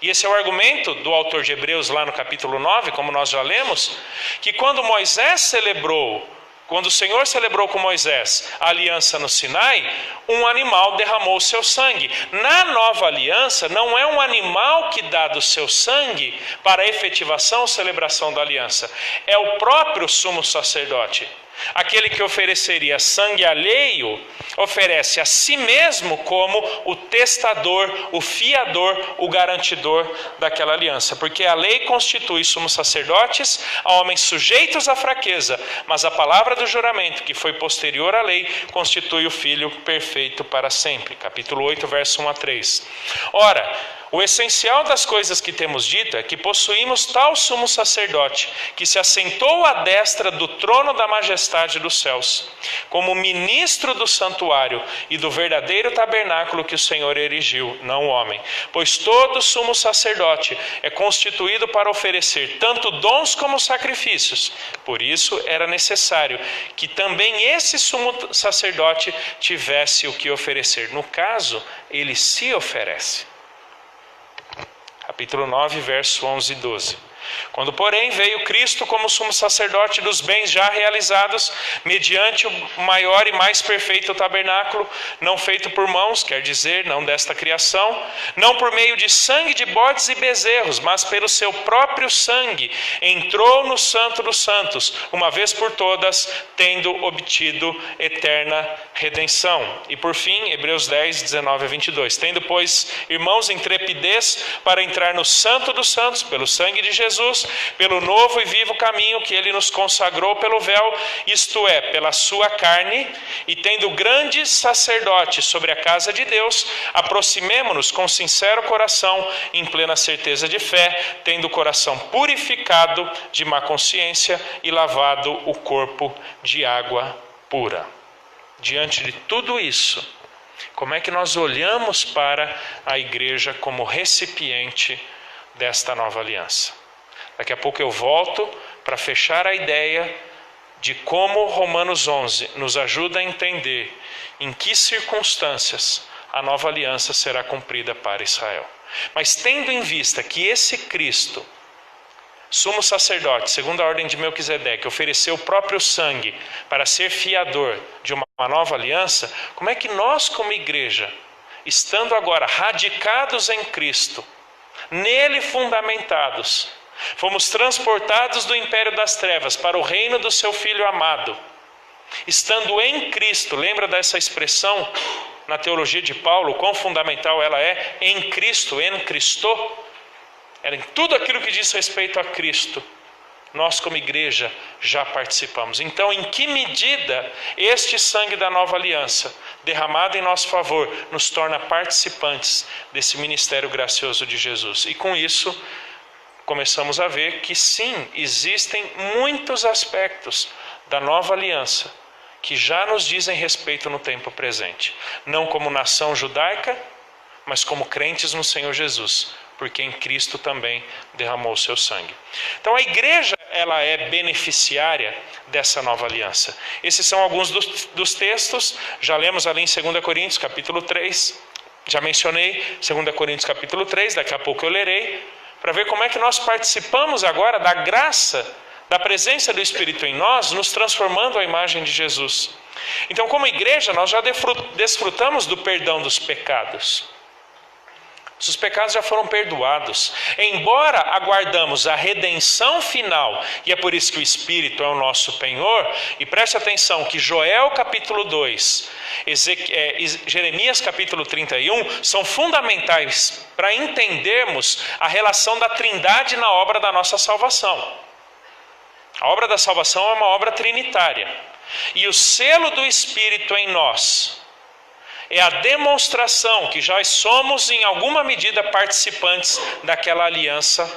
E esse é o argumento do autor de Hebreus lá no capítulo 9, como nós já lemos, que quando o Senhor celebrou com Moisés a aliança no Sinai, um animal derramou o seu sangue. Na nova aliança, não é um animal que dá do seu sangue para a efetivação ou celebração da aliança. É o próprio sumo sacerdote. Aquele que ofereceria sangue alheio, oferece a si mesmo como o testador, o fiador, o garantidor daquela aliança. Porque a lei constitui sumos sacerdotes a homens sujeitos à fraqueza, mas a palavra do juramento, que foi posterior à lei, constitui o Filho perfeito para sempre. Capítulo 8, verso 1 a 3. Ora, o essencial das coisas que temos dito é que possuímos tal sumo sacerdote, que se assentou à destra do trono da majestade dos céus, como ministro do santuário e do verdadeiro tabernáculo que o Senhor erigiu, não o homem. Pois todo sumo sacerdote é constituído para oferecer tanto dons como sacrifícios. Por isso era necessário que também esse sumo sacerdote tivesse o que oferecer. No caso, ele se oferece. Capítulo 9, verso 11 e 12. Quando, porém, veio Cristo como sumo sacerdote dos bens já realizados, mediante o maior e mais perfeito tabernáculo, não feito por mãos, quer dizer, não desta criação, não por meio de sangue de bodes e bezerros, mas pelo seu próprio sangue, entrou no Santo dos Santos, uma vez por todas, tendo obtido eterna redenção. E por fim, Hebreus 10, 19 a 22. Tendo, pois, irmãos, intrepidez para entrar no Santo dos Santos, pelo sangue de Jesus, pelo novo e vivo caminho que ele nos consagrou pelo véu, isto é, pela sua carne, e tendo grande sacerdote sobre a casa de Deus, aproximemo-nos com sincero coração, em plena certeza de fé, tendo o coração purificado de má consciência e lavado o corpo de água pura. Diante de tudo isso, como é que nós olhamos para a igreja como recipiente desta nova aliança? Daqui a pouco eu volto para fechar a ideia de como Romanos 11 nos ajuda a entender em que circunstâncias a nova aliança será cumprida para Israel. Mas tendo em vista que esse Cristo, sumo sacerdote, segundo a ordem de Melquisedeque, ofereceu o próprio sangue para ser fiador de uma nova aliança, como é que nós como igreja, estando agora radicados em Cristo, nele fundamentados, fomos transportados do império das trevas para o reino do seu Filho amado, estando em Cristo. Lembra dessa expressão na teologia de Paulo, quão fundamental ela é? Em Cristo, en Christo. Era em tudo aquilo que diz respeito a Cristo. Nós como igreja já participamos. Então, em que medida este sangue da nova aliança, derramado em nosso favor, nos torna participantes desse ministério gracioso de Jesus? E com isso, começamos a ver que sim, existem muitos aspectos da nova aliança que já nos dizem respeito no tempo presente. Não como nação judaica, mas como crentes no Senhor Jesus, porque em Cristo também derramou o seu sangue. Então a igreja, ela é beneficiária dessa nova aliança. Esses são alguns dos textos, já lemos ali em 2 Coríntios capítulo 3, já mencionei 2 Coríntios capítulo 3, daqui a pouco eu lerei, para ver como é que nós participamos agora da graça, da presença do Espírito em nós, nos transformando à imagem de Jesus. Então, como igreja, nós já desfrutamos do perdão dos pecados. Os pecados já foram perdoados. Embora aguardamos a redenção final, e é por isso que o Espírito é o nosso penhor, e preste atenção que Joel capítulo 2, Jeremias capítulo 31, são fundamentais para entendermos a relação da Trindade na obra da nossa salvação. A obra da salvação é uma obra trinitária. E o selo do Espírito em nós é a demonstração que já somos, em alguma medida, participantes daquela aliança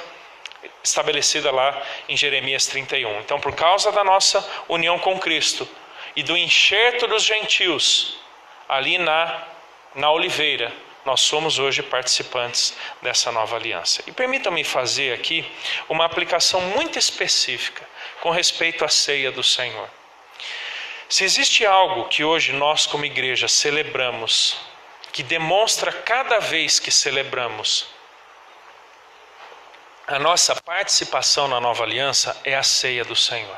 estabelecida lá em Jeremias 31. Então, por causa da nossa união com Cristo e do enxerto dos gentios ali na oliveira, nós somos hoje participantes dessa nova aliança. E permitam-me fazer aqui uma aplicação muito específica com respeito à ceia do Senhor. Se existe algo que hoje nós como igreja celebramos, que demonstra cada vez que celebramos a nossa participação na nova aliança, é a ceia do Senhor.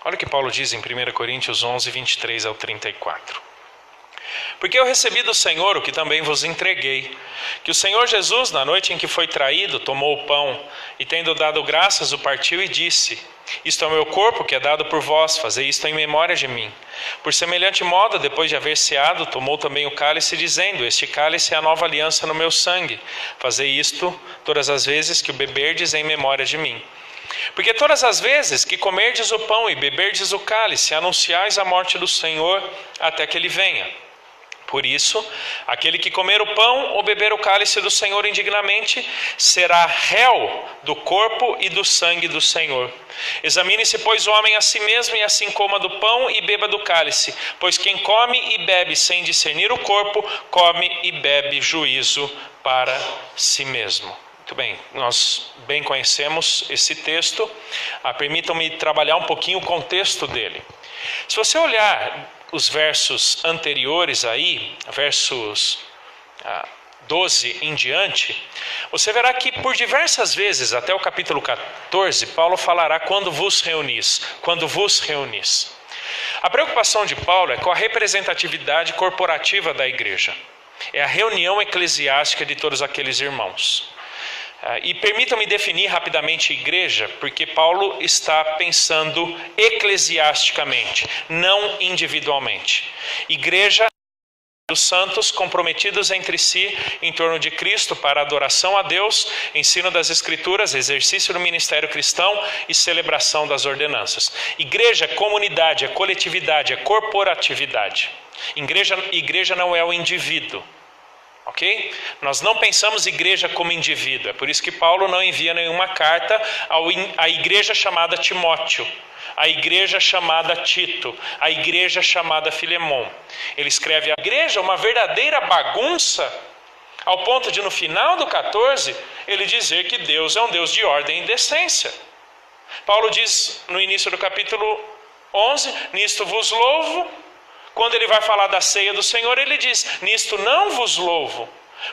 Olha o que Paulo diz em 1 Coríntios 11, 23 ao 34. Porque eu recebi do Senhor o que também vos entreguei, que o Senhor Jesus, na noite em que foi traído, tomou o pão, e tendo dado graças, o partiu e disse: isto é o meu corpo que é dado por vós, fazei isto em memória de mim. Por semelhante modo, depois de haver ceado, tomou também o cálice, dizendo: este cálice é a nova aliança no meu sangue, fazei isto todas as vezes que o beberdes em memória de mim. Porque todas as vezes que comerdes o pão e beberdes o cálice, anunciais a morte do Senhor até que ele venha. Por isso, aquele que comer o pão ou beber o cálice do Senhor indignamente, será réu do corpo e do sangue do Senhor. Examine-se, pois, o homem a si mesmo, e assim coma do pão e beba do cálice. Pois quem come e bebe sem discernir o corpo, come e bebe juízo para si mesmo. Muito bem, nós bem conhecemos esse texto. Permitam-me trabalhar um pouquinho o contexto dele. Se você olhar os versos anteriores aí, versos 12 em diante, você verá que por diversas vezes, até o capítulo 14, Paulo falará quando vos reunis. A preocupação de Paulo é com a representatividade corporativa da igreja. É a reunião eclesiástica de todos aqueles irmãos. E permitam-me definir rapidamente igreja, porque Paulo está pensando eclesiasticamente, não individualmente. Igreja dos santos comprometidos entre si em torno de Cristo para adoração a Deus, ensino das Escrituras, exercício do ministério cristão e celebração das ordenanças. Igreja é comunidade, é coletividade, é corporatividade. Igreja não é o indivíduo. Ok? Nós não pensamos igreja como indivíduo. É por isso que Paulo não envia nenhuma carta à igreja chamada Timóteo, à igreja chamada Tito, à igreja chamada Filemon. Ele escreve a igreja uma verdadeira bagunça, ao ponto de no final do 14 ele dizer que Deus é um Deus de ordem e decência. Paulo diz no início do capítulo 11: nisto vos louvo. Quando ele vai falar da ceia do Senhor, ele diz: nisto não vos louvo,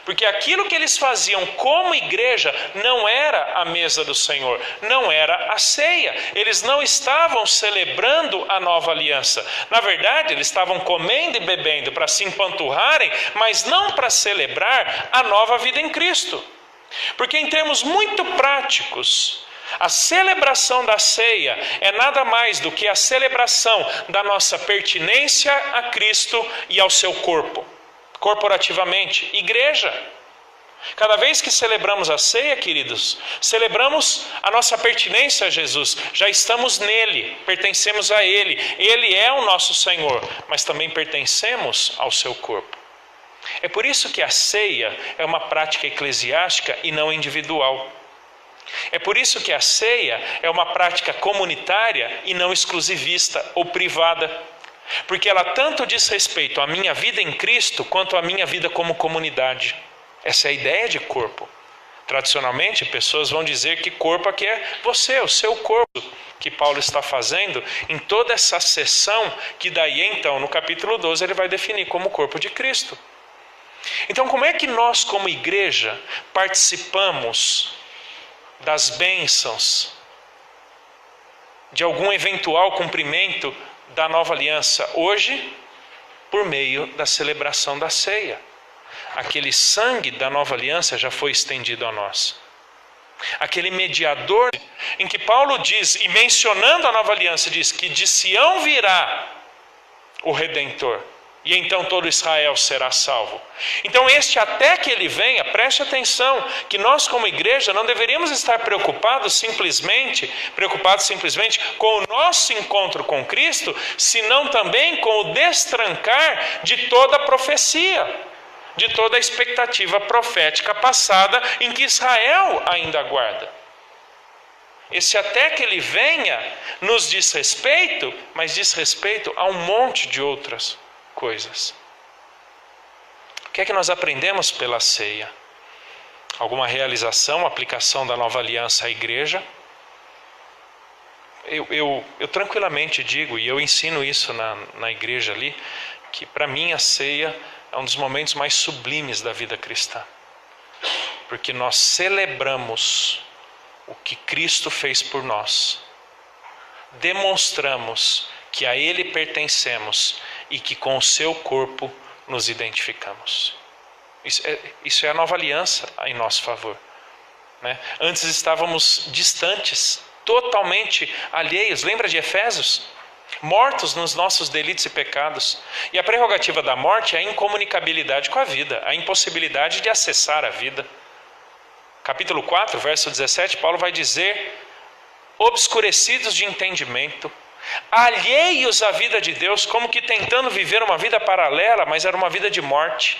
porque aquilo que eles faziam como igreja não era a mesa do Senhor, não era a ceia. Eles não estavam celebrando a nova aliança. Na verdade, eles estavam comendo e bebendo para se empanturrarem, mas não para celebrar a nova vida em Cristo. Porque em termos muito práticos, A celebração da ceia é nada mais do que a celebração da nossa pertinência a Cristo e ao seu corpo, corporativamente, igreja. Cada vez que celebramos a ceia, queridos, celebramos a nossa pertinência a Jesus. Já estamos nele, pertencemos a ele. Ele é o nosso Senhor, mas também pertencemos ao seu corpo. É por isso que a ceia é uma prática eclesiástica e não individual. É por isso que a ceia é uma prática comunitária e não exclusivista ou privada. Porque ela tanto diz respeito à minha vida em Cristo quanto à minha vida como comunidade. Essa é a ideia de corpo. Tradicionalmente, pessoas vão dizer que corpo aqui é você, o seu corpo, que Paulo está fazendo em toda essa sessão que daí então, no capítulo 12, ele vai definir como o corpo de Cristo. Então, como é que nós, como igreja, participamos das bênçãos de algum eventual cumprimento da nova aliança? Hoje, por meio da celebração da ceia. Aquele sangue da nova aliança já foi estendido a nós. Aquele mediador em que Paulo diz, e mencionando a nova aliança, diz que de Sião virá o Redentor, e então todo Israel será salvo. Então este até que ele venha, preste atenção, que nós como igreja não deveríamos estar preocupados simplesmente com o nosso encontro com Cristo, senão também com o destrancar de toda a profecia, de toda a expectativa profética passada em que Israel ainda aguarda. Esse até que ele venha nos diz respeito, mas diz respeito a um monte de outras coisas. O que é que nós aprendemos pela ceia? Alguma realização, aplicação da nova aliança à igreja? Eu tranquilamente digo, e eu ensino isso na igreja ali, que para mim a ceia é um dos momentos mais sublimes da vida cristã. Porque nós celebramos o que Cristo fez por nós. Demonstramos que a Ele pertencemos e que com o seu corpo nos identificamos. Isso é a nova aliança em nosso favor, né? Antes estávamos distantes, totalmente alheios. Lembra de Efésios? Mortos nos nossos delitos e pecados. E a prerrogativa da morte é a incomunicabilidade com a vida, a impossibilidade de acessar a vida. Capítulo 4, verso 17, Paulo vai dizer: obscurecidos de entendimento, alheios à vida de Deus, como que tentando viver uma vida paralela, mas era uma vida de morte.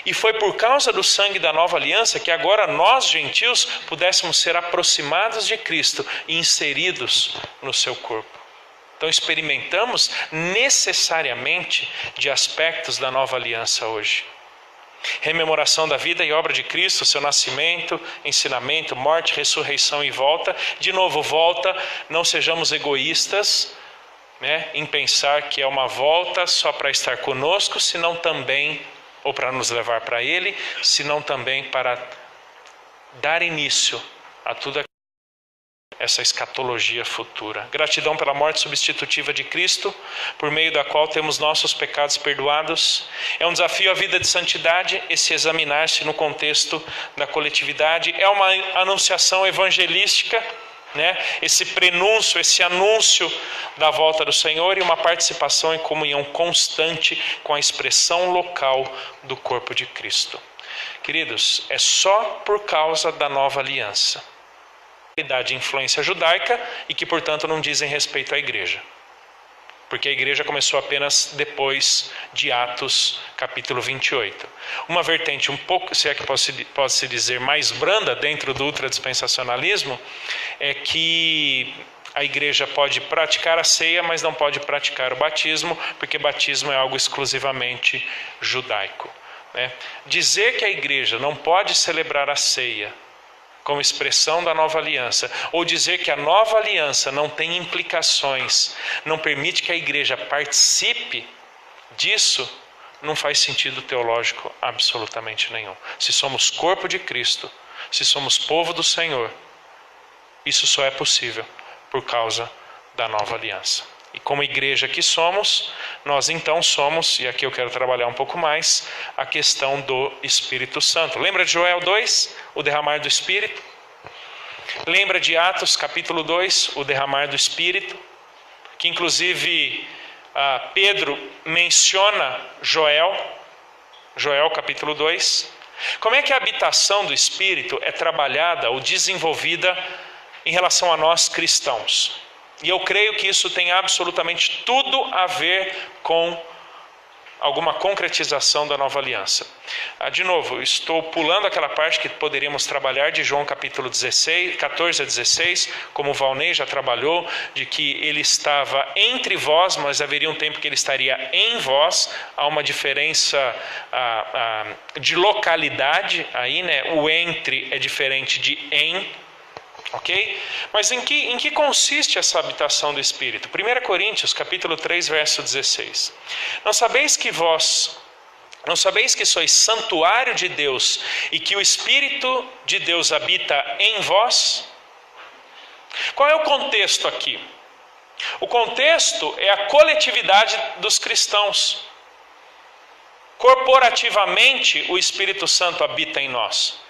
E foi por causa do sangue da nova aliança que agora nós, gentios, pudéssemos ser aproximados de Cristo e inseridos no seu corpo. Então experimentamos necessariamente de aspectos da nova aliança hoje. Rememoração da vida e obra de Cristo, seu nascimento, ensinamento, morte, ressurreição e volta. De novo, volta, não sejamos egoístas, né, em pensar que é uma volta só para estar conosco, senão também, ou para nos levar para Ele, senão também para dar início a tudo aquilo. Essa escatologia futura. Gratidão pela morte substitutiva de Cristo, por meio da qual temos nossos pecados perdoados. É um desafio à vida de santidade, esse examinar-se no contexto da coletividade. É uma anunciação evangelística, né? Esse prenúncio, esse anúncio da volta do Senhor, e uma participação em comunhão constante com a expressão local do corpo de Cristo. Queridos, é só por causa da nova aliança de influência judaica e que, portanto, não dizem respeito à igreja. Porque a igreja começou apenas depois de Atos, capítulo 28. Uma vertente um pouco, se é que pode-se dizer, mais branda dentro do ultradispensacionalismo, é que a igreja pode praticar a ceia, mas não pode praticar o batismo, porque batismo é algo exclusivamente judaico, né? Dizer que a igreja não pode celebrar a ceia como expressão da nova aliança, ou dizer que a nova aliança não tem implicações, não permite que a igreja participe disso, não faz sentido teológico absolutamente nenhum. Se somos corpo de Cristo, se somos povo do Senhor, isso só é possível por causa da nova aliança. E como igreja que somos, nós então somos, e aqui eu quero trabalhar um pouco mais, a questão do Espírito Santo. Lembra de Joel 2? O derramar do Espírito? Lembra de Atos capítulo 2, o derramar do Espírito, que inclusive Pedro menciona Joel capítulo 2. Como é que a habitação do Espírito é trabalhada ou desenvolvida em relação a nós cristãos? E eu creio que isso tem absolutamente tudo a ver com alguma concretização da nova aliança. De novo, estou pulando aquela parte que poderíamos trabalhar de João capítulo 14 a 16, como o Valnei já trabalhou, de que ele estava entre vós, mas haveria um tempo que ele estaria em vós. Há uma diferença de localidade aí, né? O entre é diferente de em. Ok? Mas em que consiste essa habitação do Espírito? 1 Coríntios, capítulo 3, verso 16. Não sabeis que sois santuário de Deus e que o Espírito de Deus habita em vós? Qual é o contexto aqui? O contexto é a coletividade dos cristãos. Corporativamente, o Espírito Santo habita em nós.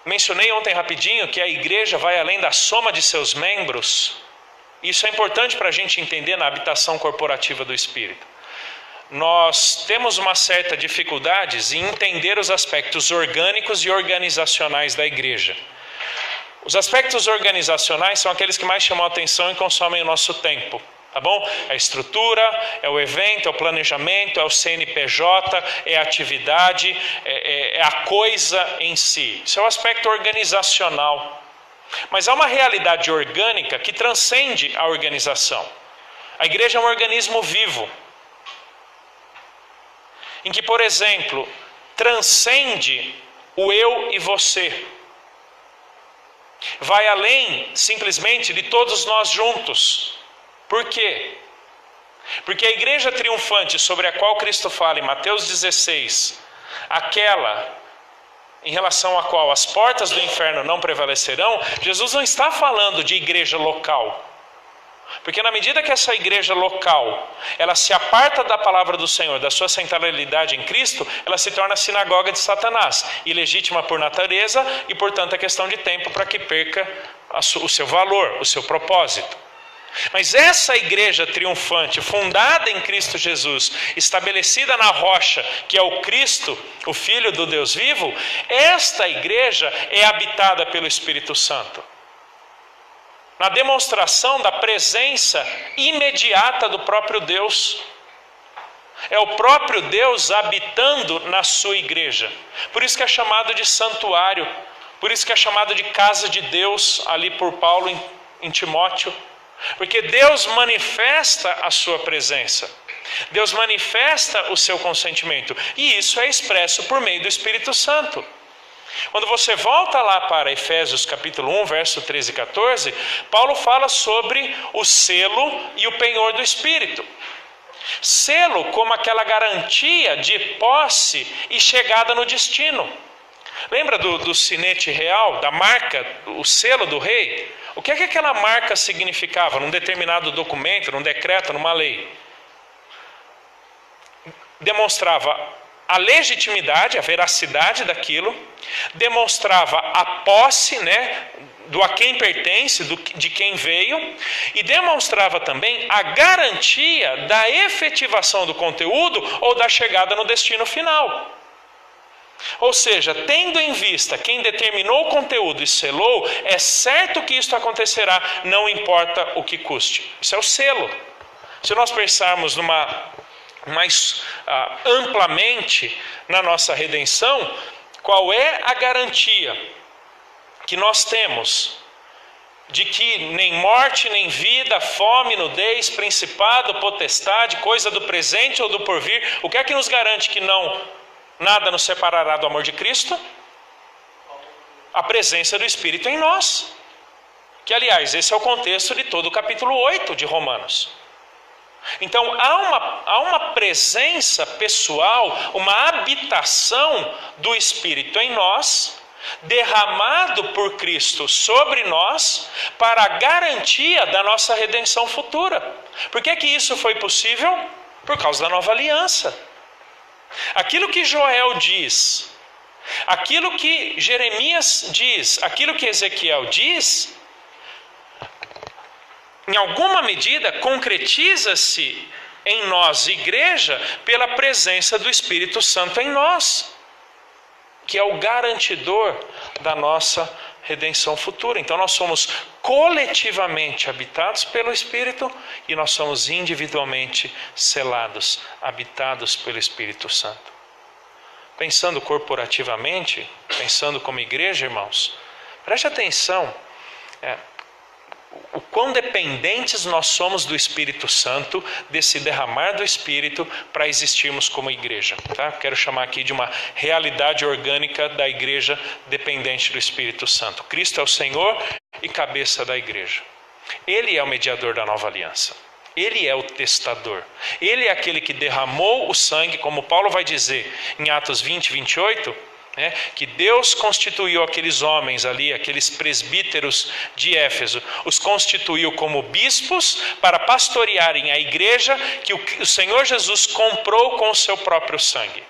Mencionei ontem rapidinho que a igreja vai além da soma de seus membros. Isso é importante para a gente entender na habitação corporativa do Espírito. Nós temos uma certa dificuldade em entender os aspectos orgânicos e organizacionais da igreja. Os aspectos organizacionais são aqueles que mais chamam a atenção e consomem o nosso tempo. Tá bom? É a estrutura, é o evento, é o planejamento, é o CNPJ, é a atividade, é a coisa em si. Isso é o aspecto organizacional. Mas há uma realidade orgânica que transcende a organização. A igreja é um organismo vivo, em que, por exemplo, transcende o eu e você. Vai além simplesmente de todos nós juntos. Por quê? Porque a igreja triunfante sobre a qual Cristo fala em Mateus 16, aquela em relação à qual as portas do inferno não prevalecerão, Jesus não está falando de igreja local. Porque na medida que essa igreja local, ela se aparta da palavra do Senhor, da sua centralidade em Cristo, ela se torna a sinagoga de Satanás, ilegítima por natureza e, portanto, é questão de tempo para que perca o seu valor, o seu propósito. Mas essa igreja triunfante, fundada em Cristo Jesus, estabelecida na rocha, que é o Cristo, o Filho do Deus vivo, esta igreja é habitada pelo Espírito Santo. Na demonstração da presença imediata do próprio Deus. É o próprio Deus habitando na sua igreja. Por isso que é chamado de santuário. Por isso que é chamado de casa de Deus, ali por Paulo em Timóteo. Porque Deus manifesta a sua presença. Deus manifesta o seu consentimento. E isso é expresso por meio do Espírito Santo. Quando você volta lá para Efésios capítulo 1, verso 13 e 14, Paulo fala sobre o selo e o penhor do Espírito. Selo como aquela garantia de posse e chegada no destino. Lembra do sinete real, da marca, o selo do rei? O que é que aquela marca significava num determinado documento, num decreto, numa lei? Demonstrava a legitimidade, a veracidade daquilo, demonstrava a posse, né, do a quem pertence, de quem veio, e demonstrava também a garantia da efetivação do conteúdo ou da chegada no destino final. Ou seja, tendo em vista quem determinou o conteúdo e selou, é certo que isto acontecerá, não importa o que custe. Isso é o selo. Se nós pensarmos mais amplamente na nossa redenção, qual é a garantia que nós temos de que nem morte, nem vida, fome, nudez, principado, potestade, coisa do presente ou do porvir, o que é que nos garante que nada nos separará do amor de Cristo? A presença do Espírito em nós. Que, aliás, esse é o contexto de todo o capítulo 8 de Romanos. Então, há uma presença pessoal, uma habitação do Espírito em nós, derramado por Cristo sobre nós, para a garantia da nossa redenção futura. Por que que isso foi possível? Por causa da nova aliança. Aquilo que Joel diz, Aquilo que Jeremias diz, aquilo que Ezequiel diz, em alguma medida concretiza-se em nós, igreja, pela presença do Espírito Santo em nós, que é o garantidor da nossa redenção futura. Então nós somos coletivamente habitados pelo Espírito e nós somos individualmente selados, habitados pelo Espírito Santo. Pensando corporativamente, pensando como igreja, irmãos, preste atenção, o quão dependentes nós somos do Espírito Santo, desse derramar do Espírito para existirmos como igreja. Tá? Quero chamar aqui de uma realidade orgânica da igreja dependente do Espírito Santo. Cristo é o Senhor e cabeça da igreja. Ele é o mediador da nova aliança. Ele é o testador. Ele é aquele que derramou o sangue, como Paulo vai dizer em Atos 20, 28, que Deus constituiu aqueles homens ali, aqueles presbíteros de Éfeso, os constituiu como bispos para pastorearem a igreja que o Senhor Jesus comprou com o seu próprio sangue.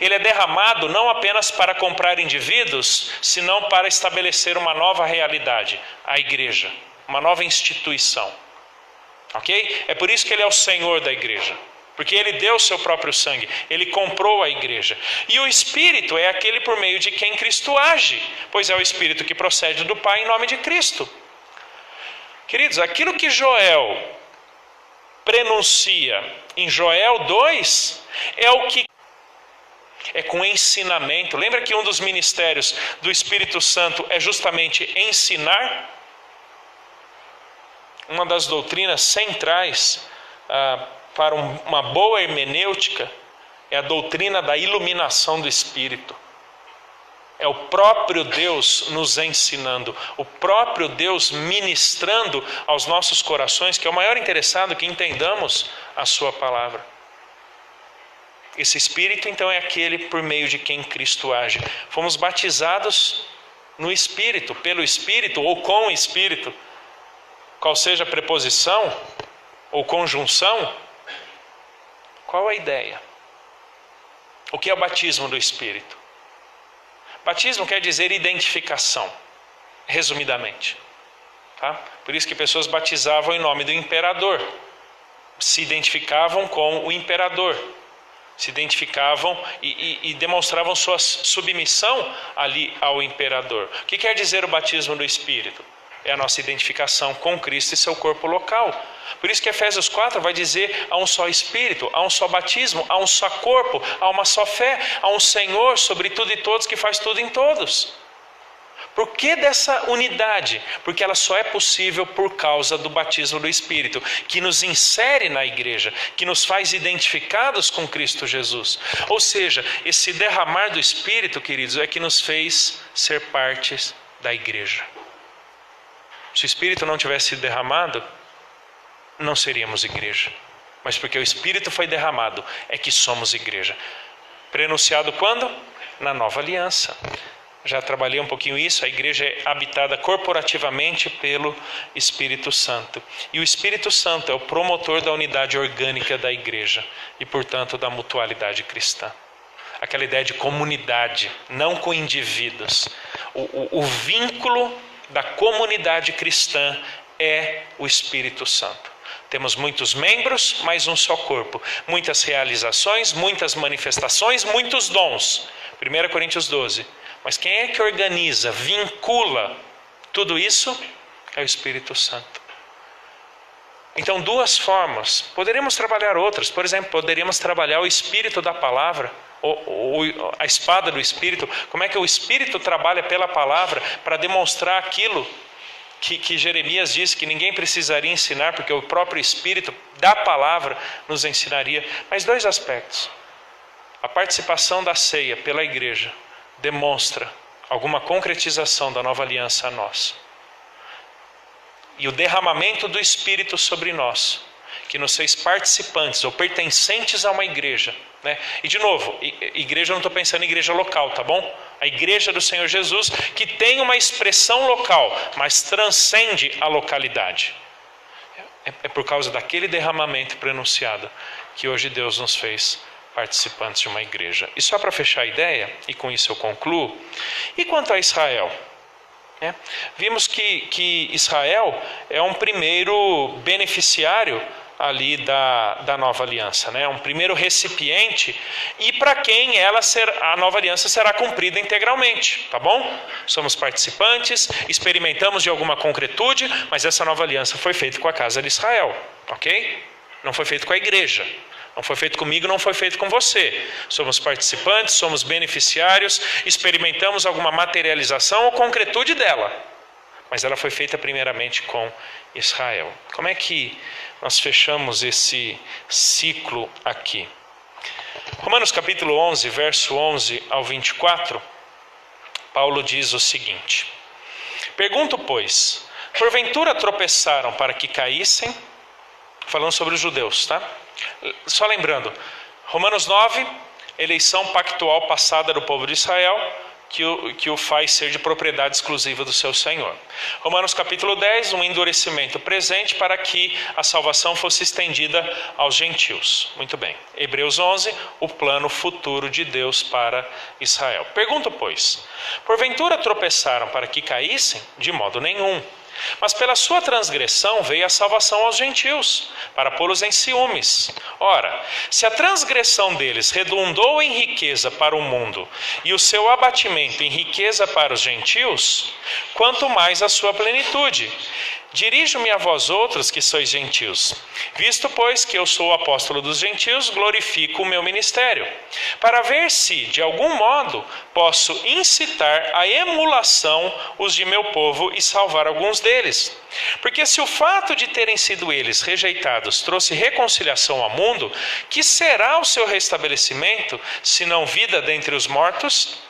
Ele é derramado não apenas para comprar indivíduos, senão para estabelecer uma nova realidade, a igreja, uma nova instituição. Ok? É por isso que ele é o Senhor da igreja. Porque ele deu o seu próprio sangue, ele comprou a igreja. E o Espírito é aquele por meio de quem Cristo age, pois é o Espírito que procede do Pai em nome de Cristo. Queridos, aquilo que Joel prenuncia em Joel 2 é o que é com ensinamento. Lembra que um dos ministérios do Espírito Santo é justamente ensinar? Uma das doutrinas centrais para uma boa hermenêutica é a doutrina da iluminação do Espírito. É o próprio Deus nos ensinando, o próprio Deus ministrando aos nossos corações, que é o maior interessado que entendamos a sua palavra. Esse Espírito, então, é aquele por meio de quem Cristo age. Fomos batizados no Espírito, pelo Espírito ou com o Espírito. Qual seja a preposição ou conjunção, qual a ideia? O que é o batismo do Espírito? Batismo quer dizer identificação, resumidamente. Tá? Por isso que pessoas batizavam em nome do imperador. Se identificavam com o imperador. Se identificavam e demonstravam sua submissão ali ao imperador. O que quer dizer o batismo do Espírito? É a nossa identificação com Cristo e seu corpo local. Por isso que Efésios 4 vai dizer: há um só Espírito, há um só batismo, há um só corpo, há uma só fé, há um Senhor sobre tudo e todos que faz tudo em todos. Por que dessa unidade? Porque ela só é possível por causa do batismo do Espírito, que nos insere na igreja, que nos faz identificados com Cristo Jesus. Ou seja, esse derramar do Espírito, queridos, é que nos fez ser partes da igreja. Se o Espírito não tivesse sido derramado, não seríamos igreja. Mas porque o Espírito foi derramado, é que somos igreja. Prenunciado quando? Na nova aliança. Já trabalhei um pouquinho isso, a igreja é habitada corporativamente pelo Espírito Santo. E o Espírito Santo é o promotor da unidade orgânica da igreja e, portanto, da mutualidade cristã. Aquela ideia de comunidade, não com indivíduos. O vínculo da comunidade cristã é o Espírito Santo. Temos muitos membros, mas um só corpo. Muitas realizações, muitas manifestações, muitos dons. 1 Coríntios 12. Mas quem é que organiza, vincula tudo isso? É o Espírito Santo. Então, duas formas. Poderíamos trabalhar outras. Por exemplo, poderíamos trabalhar o Espírito da palavra, ou a espada do Espírito. Como é que o Espírito trabalha pela palavra para demonstrar aquilo que Jeremias disse que ninguém precisaria ensinar, porque o próprio Espírito da palavra nos ensinaria. Mas dois aspectos. A participação da ceia pela igreja demonstra alguma concretização da nova aliança a nós. E o derramamento do Espírito sobre nós, que nos fez participantes ou pertencentes a uma igreja. E de novo, igreja, eu não estou pensando em igreja local, tá bom? A igreja do Senhor Jesus, que tem uma expressão local, mas transcende a localidade. É por causa daquele derramamento pronunciado que hoje Deus nos fez participantes de uma igreja. E só para fechar a ideia, e com isso eu concluo, e quanto a Israel? Vimos que Israel é um primeiro beneficiário ali da nova aliança, um primeiro recipiente, e para quem a nova aliança será cumprida integralmente, tá bom? Somos participantes, experimentamos de alguma concretude, mas essa nova aliança foi feita com a casa de Israel, ok? Não foi feita com a igreja, não foi feito comigo, não foi feito com você. Somos participantes, somos beneficiários, experimentamos alguma materialização ou concretude dela, mas ela foi feita primeiramente com Israel. Como é que nós fechamos esse ciclo aqui? Romanos capítulo 11, verso 11 ao 24, Paulo diz o seguinte: pergunto, pois, porventura tropeçaram para que caíssem? Falando sobre os judeus, tá? Só lembrando, Romanos 9, eleição pactual passada do povo de Israel, que o faz ser de propriedade exclusiva do seu Senhor. Romanos capítulo 10, um endurecimento presente para que a salvação fosse estendida aos gentios. Muito bem. Hebreus 11, o plano futuro de Deus para Israel. Pergunto, pois, porventura tropeçaram para que caíssem? De modo nenhum. Mas pela sua transgressão veio a salvação aos gentios, para pô-los em ciúmes. Ora, se a transgressão deles redundou em riqueza para o mundo, e o seu abatimento em riqueza para os gentios, quanto mais a sua plenitude. Dirijo-me a vós outros que sois gentios. Visto, pois, que eu sou o apóstolo dos gentios, glorifico o meu ministério, para ver se, de algum modo, posso incitar à emulação os de meu povo e salvar alguns deles. Porque se o fato de terem sido eles rejeitados trouxe reconciliação ao mundo, que será o seu restabelecimento, senão vida dentre os mortos?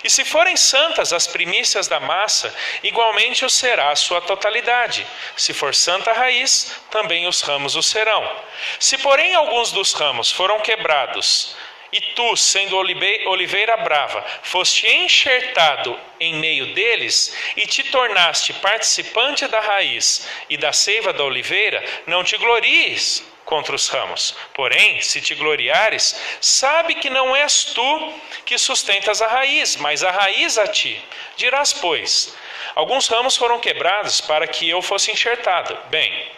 E se forem santas as primícias da massa, igualmente o será a sua totalidade. Se for santa a raiz, também os ramos o serão. Se porém alguns dos ramos foram quebrados, e tu, sendo oliveira brava, foste enxertado em meio deles, e te tornaste participante da raiz e da seiva da oliveira, não te glories contra os ramos. Porém, se te gloriares, sabe que não és tu que sustentas a raiz, mas a raiz a ti. Dirás, pois, alguns ramos foram quebrados para que eu fosse enxertado. Bem,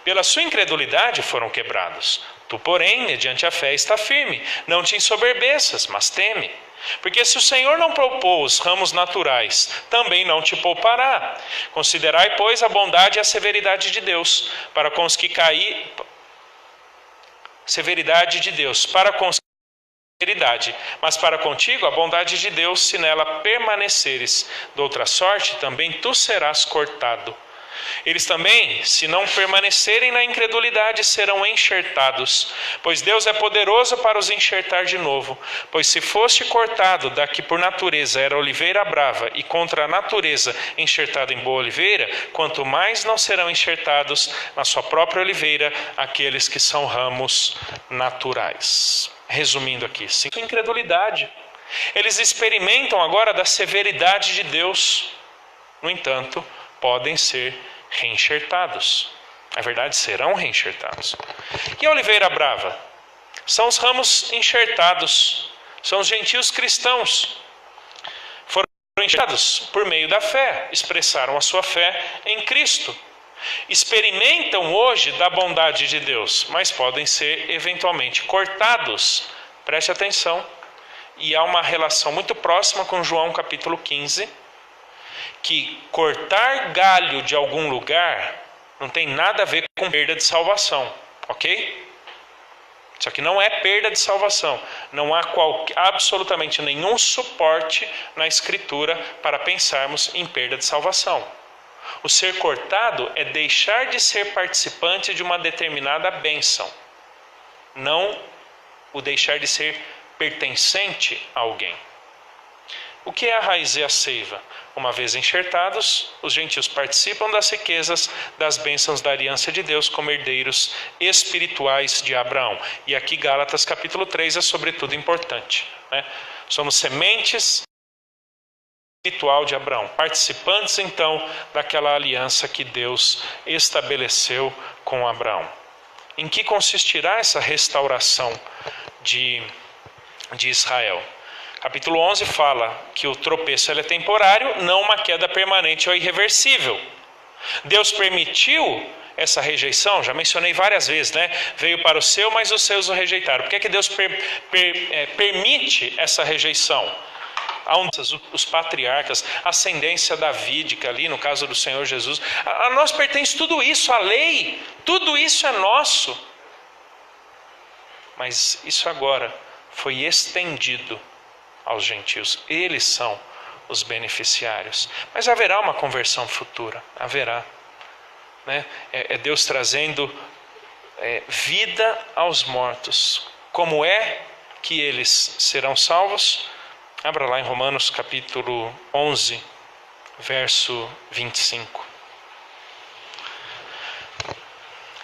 pela sua incredulidade foram quebrados. Tu, porém, mediante a fé está firme. Não te ensoberbeças, mas teme. Porque se o Senhor não poupou os ramos naturais, também não te poupará. Considerai, pois, a bondade e a severidade de Deus, para com os que cair... Severidade de Deus, para com severidade, mas para contigo a bondade de Deus, se nela permaneceres. De outra sorte, também tu serás cortado. Eles também, se não permanecerem na incredulidade, serão enxertados, pois Deus é poderoso para os enxertar de novo. Pois se foste cortado da que por natureza era oliveira brava, e contra a natureza enxertado em boa oliveira, quanto mais não serão enxertados na sua própria oliveira aqueles que são ramos naturais. Resumindo aqui, sim, incredulidade. Eles experimentam agora da severidade de Deus. No entanto, podem ser reenxertados. Na verdade, serão reenxertados. E a oliveira brava? São os ramos enxertados. São os gentios cristãos. Foram enxertados por meio da fé. Expressaram a sua fé em Cristo. Experimentam hoje da bondade de Deus, mas podem ser eventualmente cortados. Preste atenção. E há uma relação muito próxima com João capítulo 15, que cortar galho de algum lugar não tem nada a ver com perda de salvação, ok? Isso aqui não é perda de salvação. Não há absolutamente nenhum suporte na Escritura para pensarmos em perda de salvação. O ser cortado é deixar de ser participante de uma determinada bênção, não o deixar de ser pertencente a alguém. O que é a raiz e a seiva? Uma vez enxertados, os gentios participam das riquezas, das bênçãos da aliança de Deus como herdeiros espirituais de Abraão. E aqui Gálatas capítulo 3 é sobretudo importante, né? Somos sementes espiritual de Abraão, participantes então daquela aliança que Deus estabeleceu com Abraão. Em que consistirá essa restauração de Israel. Capítulo 11 fala que o tropeço ele é temporário, não uma queda permanente ou irreversível. Deus permitiu essa rejeição, já mencionei várias vezes, né? Veio para o seu, mas os seus o rejeitaram. Por que é que Deus permite essa rejeição? Os patriarcas, a ascendência davídica ali, no caso do Senhor Jesus, a nós pertence tudo isso, a lei, tudo isso é nosso. Mas isso agora foi estendido aos gentios, eles são os beneficiários. Mas haverá uma conversão futura, haverá. Né? É Deus trazendo vida aos mortos. Como é que eles serão salvos? Abra lá em Romanos capítulo 11, verso 25.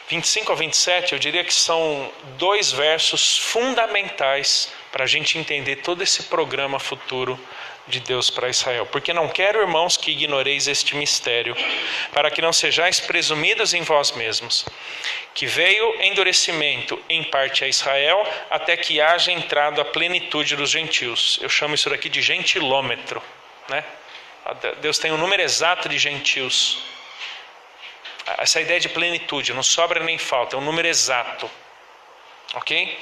25 a 27, eu diria que são 2 versos fundamentais para a gente entender todo esse programa futuro de Deus para Israel. Porque não quero, irmãos, que ignoreis este mistério, para que não sejais presumidos em vós mesmos, que veio endurecimento em parte a Israel, até que haja entrado a plenitude dos gentios. Eu chamo isso daqui de gentilômetro, né? Deus tem um número exato de gentios. Essa ideia de plenitude, não sobra nem falta, é um número exato. Ok?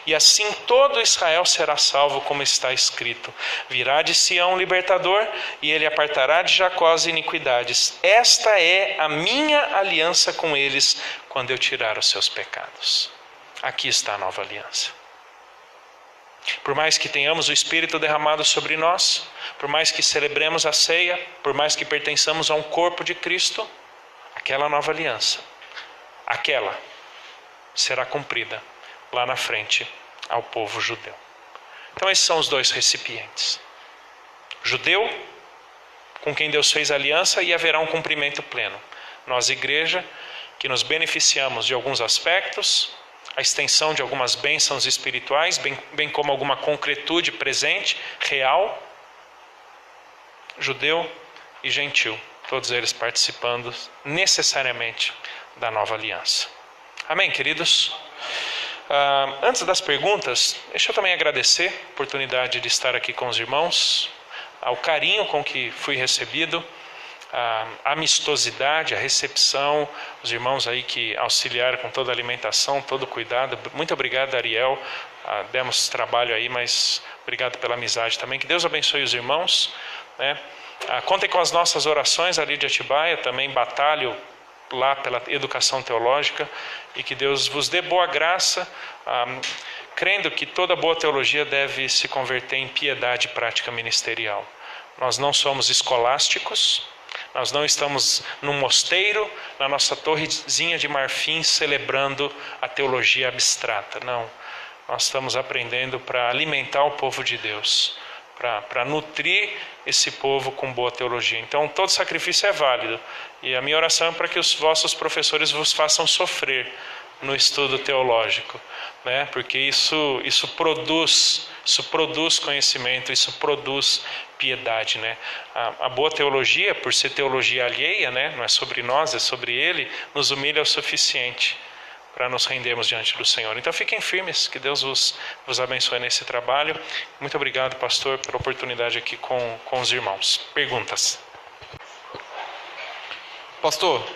E assim todo Israel será salvo, como está escrito: virá de Sião um libertador, e ele apartará de Jacó as iniquidades. Esta é a minha aliança com eles, quando eu tirar os seus pecados. Aqui está a nova aliança. Por mais que tenhamos o Espírito derramado sobre nós, por mais que celebremos a ceia, por mais que pertençamos a um corpo de Cristo, aquela nova aliança, aquela será cumprida lá na frente ao povo judeu. Então esses são os 2 recipientes. Judeu, com quem Deus fez aliança, e haverá um cumprimento pleno. Nós, igreja, que nos beneficiamos de alguns aspectos, a extensão de algumas bênçãos espirituais, bem como alguma concretude presente, real. Judeu e gentil, todos eles participando necessariamente da nova aliança. Amém, queridos? Antes das perguntas, deixa eu também agradecer a oportunidade de estar aqui com os irmãos, ao carinho com que fui recebido, a amistosidade, a recepção, os irmãos aí que auxiliaram com toda a alimentação, todo o cuidado. Muito obrigado, Ariel. Demos trabalho aí, mas obrigado pela amizade também. Que Deus abençoe os irmãos, né? Contem com as nossas orações ali de Atibaia, também batalho lá pela educação teológica, e que Deus vos dê boa graça, crendo que toda boa teologia deve se converter em piedade e prática ministerial. Nós não somos escolásticos, nós não estamos num mosteiro, na nossa torrezinha de marfim, celebrando a teologia abstrata, não. Nós estamos aprendendo para alimentar o povo de Deus, para nutrir esse povo com boa teologia. Então todo sacrifício é válido, e a minha oração é para que os vossos professores vos façam sofrer no estudo teológico, né? Porque isso produz conhecimento, isso produz piedade, né? A boa teologia, por ser teologia alheia, né? Não é sobre nós, é sobre Ele, nos humilha o suficiente para nos rendermos diante do Senhor. Então fiquem firmes, que Deus vos abençoe nesse trabalho. Muito obrigado, pastor, pela oportunidade aqui com os irmãos. Perguntas? Pastor,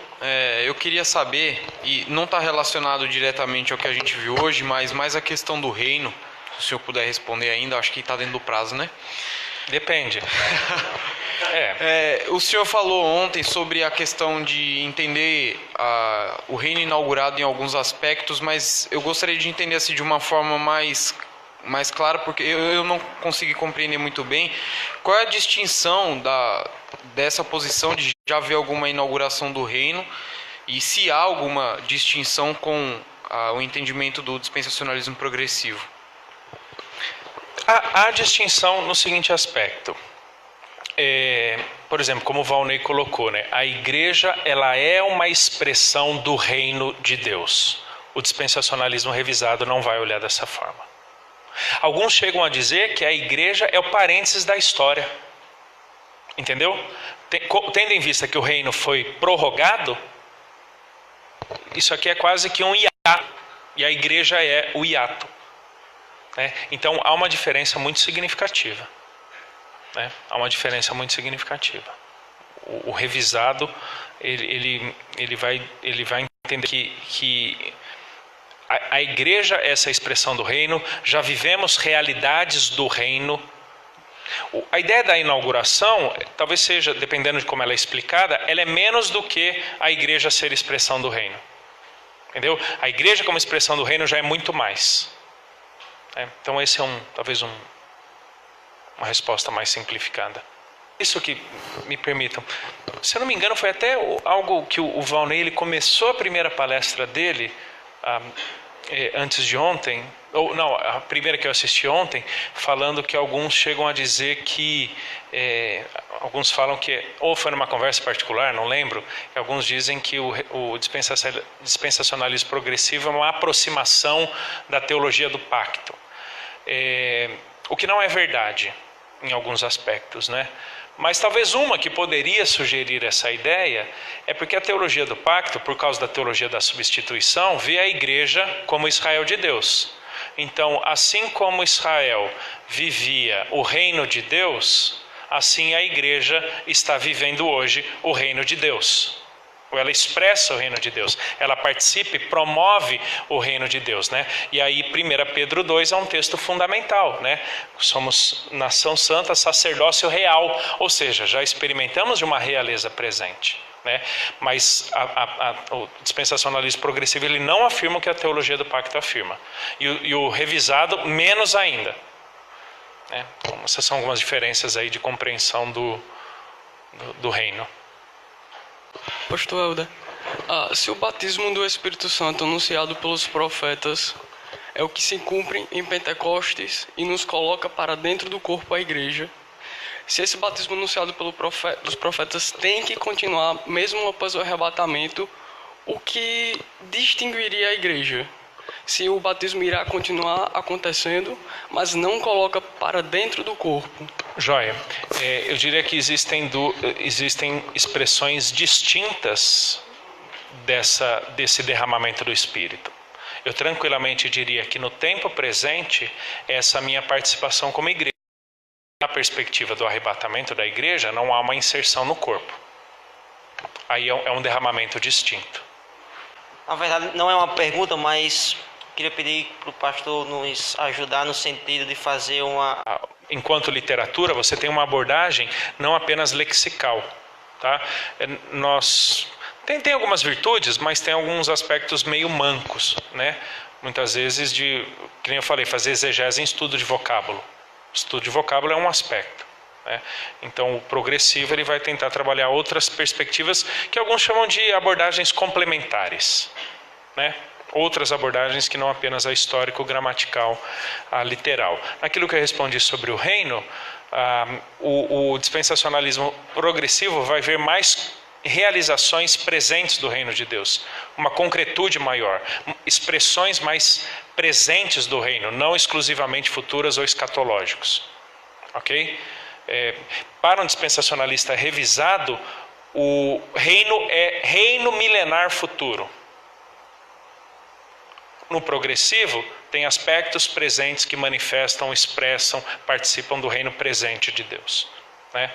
eu queria saber, e não está relacionado diretamente ao que a gente viu hoje, mas mais a questão do reino, se o senhor puder responder ainda, acho que está dentro do prazo, né? Depende. O senhor falou ontem sobre a questão de entender o reino inaugurado em alguns aspectos, mas eu gostaria de entender assim, de uma forma mais clara, porque eu não consegui compreender muito bem qual é a distinção dessa posição de já haver alguma inauguração do reino, e se há alguma distinção com o entendimento do dispensacionalismo progressivo. Há distinção no seguinte aspecto. Por exemplo, como o Valnei colocou, né? A igreja ela é uma expressão do reino de Deus. O dispensacionalismo revisado não vai olhar dessa forma. Alguns chegam a dizer que a igreja é o parênteses da história. Entendeu? Tendo em vista que o reino foi prorrogado, isso aqui é quase que um hiato. E a igreja é o hiato. né? Então há uma diferença muito significativa, né? Há uma diferença muito significativa. O revisado ele vai entender que a igreja é essa expressão do reino, já vivemos realidades do reino. A ideia da inauguração, talvez seja, dependendo de como ela é explicada, ela é menos do que a igreja ser expressão do reino. Entendeu? A igreja como expressão do reino já é muito mais. Então esse é talvez uma resposta mais simplificada. Isso que me permitam. Se eu não me engano, foi até algo que o Valnei ele começou a primeira palestra dele antes de ontem, ou não, a primeira que eu assisti ontem, falando que alguns chegam a dizer que, alguns falam que, ou foi numa conversa particular, não lembro, alguns dizem que o dispensacionalismo progressivo é uma aproximação da teologia do pacto. O que não é verdade em alguns aspectos, né? Mas talvez uma que poderia sugerir essa ideia é porque a teologia do pacto, por causa da teologia da substituição, vê a igreja como Israel de Deus. Então, assim como Israel vivia o reino de Deus, assim a igreja está vivendo hoje o reino de Deus. Ela expressa o reino de Deus, ela participa e promove o reino de Deus, né? E aí 1 Pedro 2 é um texto fundamental, né? Somos nação santa, sacerdócio real, ou seja, já experimentamos de uma realeza presente, né? Mas o dispensacionalismo progressivo ele não afirma o que a teologia do pacto afirma, e o revisado menos ainda, né? Então, essas são algumas diferenças aí de compreensão do reino. Pastor Helder, se o batismo do Espírito Santo anunciado pelos profetas é o que se cumpre em Pentecostes e nos coloca para dentro do corpo a igreja, se esse batismo anunciado dos profetas tem que continuar mesmo após o arrebatamento, o que distinguiria a igreja? Se o batismo irá continuar acontecendo, mas não coloca para dentro do corpo. Joia. Eu diria que existem expressões distintas desse derramamento do Espírito. Eu tranquilamente diria que no tempo presente, essa minha participação como igreja, na perspectiva do arrebatamento da igreja, não há uma inserção no corpo. Aí é um derramamento distinto. Na verdade, não é uma pergunta, mas queria pedir para o pastor nos ajudar no sentido de fazer uma... Enquanto literatura, você tem uma abordagem não apenas lexical, tá? Tem algumas virtudes, mas tem alguns aspectos meio mancos, né? Muitas vezes, que nem eu falei, fazer exegese em estudo de vocábulo. Estudo de vocábulo é um aspecto, né? Então, o progressivo ele vai tentar trabalhar outras perspectivas que alguns chamam de abordagens complementares, né? Outras abordagens que não apenas a histórico-gramatical, a literal. Naquilo que eu respondi sobre o reino, o dispensacionalismo progressivo vai ver mais realizações presentes do reino de Deus, uma concretude maior, expressões mais presentes do reino, não exclusivamente futuras ou escatológicos. Ok? Para um dispensacionalista revisado, o reino é reino milenar futuro. No progressivo, tem aspectos presentes que manifestam, expressam, participam do reino presente de Deus, né?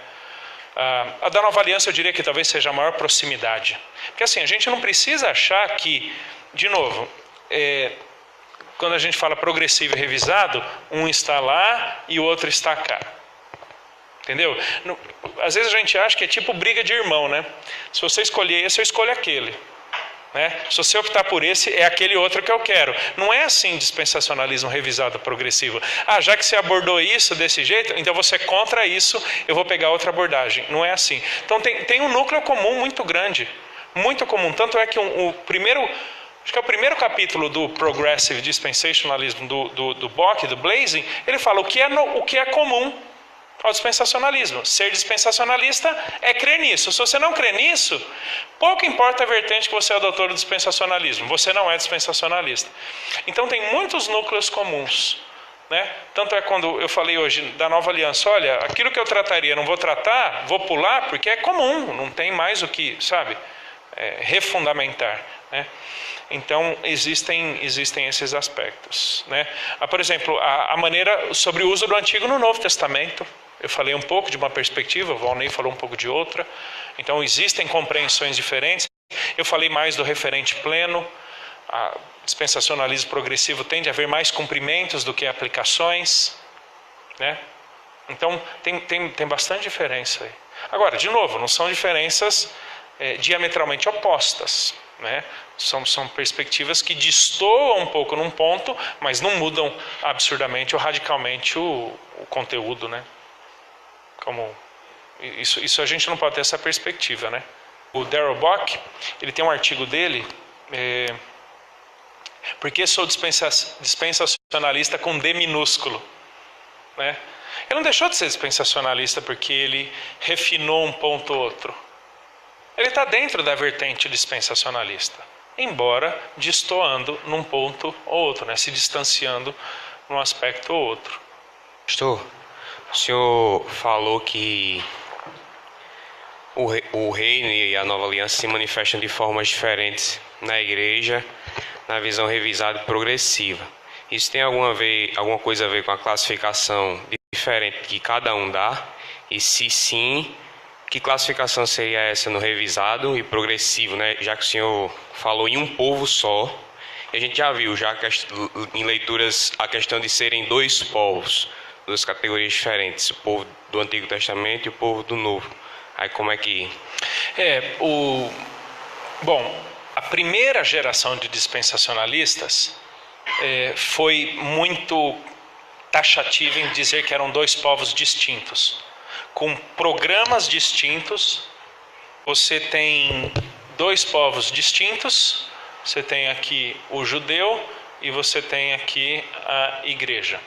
A da Nova Aliança eu diria que talvez seja a maior proximidade. Porque assim, a gente não precisa achar que, de novo, quando a gente fala progressivo e revisado, um está lá e o outro está cá. Entendeu? Às vezes a gente acha que é tipo briga de irmão, né? Se você escolher esse, eu escolho aquele. Né? Se você optar por esse, é aquele outro que eu quero. Não é assim dispensacionalismo revisado progressivo. Já que você abordou isso desse jeito, então você é contra isso, eu vou pegar outra abordagem. Não é assim. Então tem um núcleo comum muito grande, muito comum. Tanto é que acho que é o primeiro capítulo do Progressive Dispensationalism do Bock, do Blazing, ele fala o que é comum ao dispensacionalismo. Ser dispensacionalista é crer nisso. Se você não crê nisso, pouco importa a vertente que você adotou do dispensacionalismo. Você não é dispensacionalista. Então tem muitos núcleos comuns, né? Tanto é quando eu falei hoje da Nova Aliança, olha, aquilo que eu trataria, não vou tratar, vou pular, porque é comum, não tem mais o que, sabe? refundamentar, né? Então, existem esses aspectos, né? Por exemplo, a maneira sobre o uso do Antigo no Novo Testamento. Eu falei um pouco de uma perspectiva, o Valnei falou um pouco de outra. Então, existem compreensões diferentes. Eu falei mais do referente pleno. A dispensacionalismo progressivo tende a haver mais cumprimentos do que aplicações, né? Então, tem bastante diferença aí. Agora, de novo, não são diferenças diametralmente opostas, né? São perspectivas que destoam um pouco num ponto, mas não mudam absurdamente ou radicalmente o conteúdo, né? Isso a gente não pode ter essa perspectiva, né? O Darrell Bock, ele tem um artigo dele, Por que sou dispensacionalista com D minúsculo, né? Ele não deixou de ser dispensacionalista porque ele refinou um ponto ou outro. Ele está dentro da vertente dispensacionalista, embora destoando num ponto ou outro, né? Se distanciando num aspecto ou outro. Pastor, o senhor falou que o reino e a nova aliança se manifestam de formas diferentes na igreja, na visão revisada e progressiva. Isso tem alguma coisa a ver com a classificação diferente que cada um dá? E se sim, que classificação seria essa no revisado e progressivo, né? Já que o senhor falou em um povo só, e a gente já viu em leituras a questão de serem dois povos, duas categorias diferentes, o povo do Antigo Testamento e o povo do Novo. Aí como é que... Bom, a primeira geração de dispensacionalistas foi muito taxativa em dizer que eram dois povos distintos, com programas distintos. Você tem dois povos distintos, você tem aqui o judeu e você tem aqui a igreja.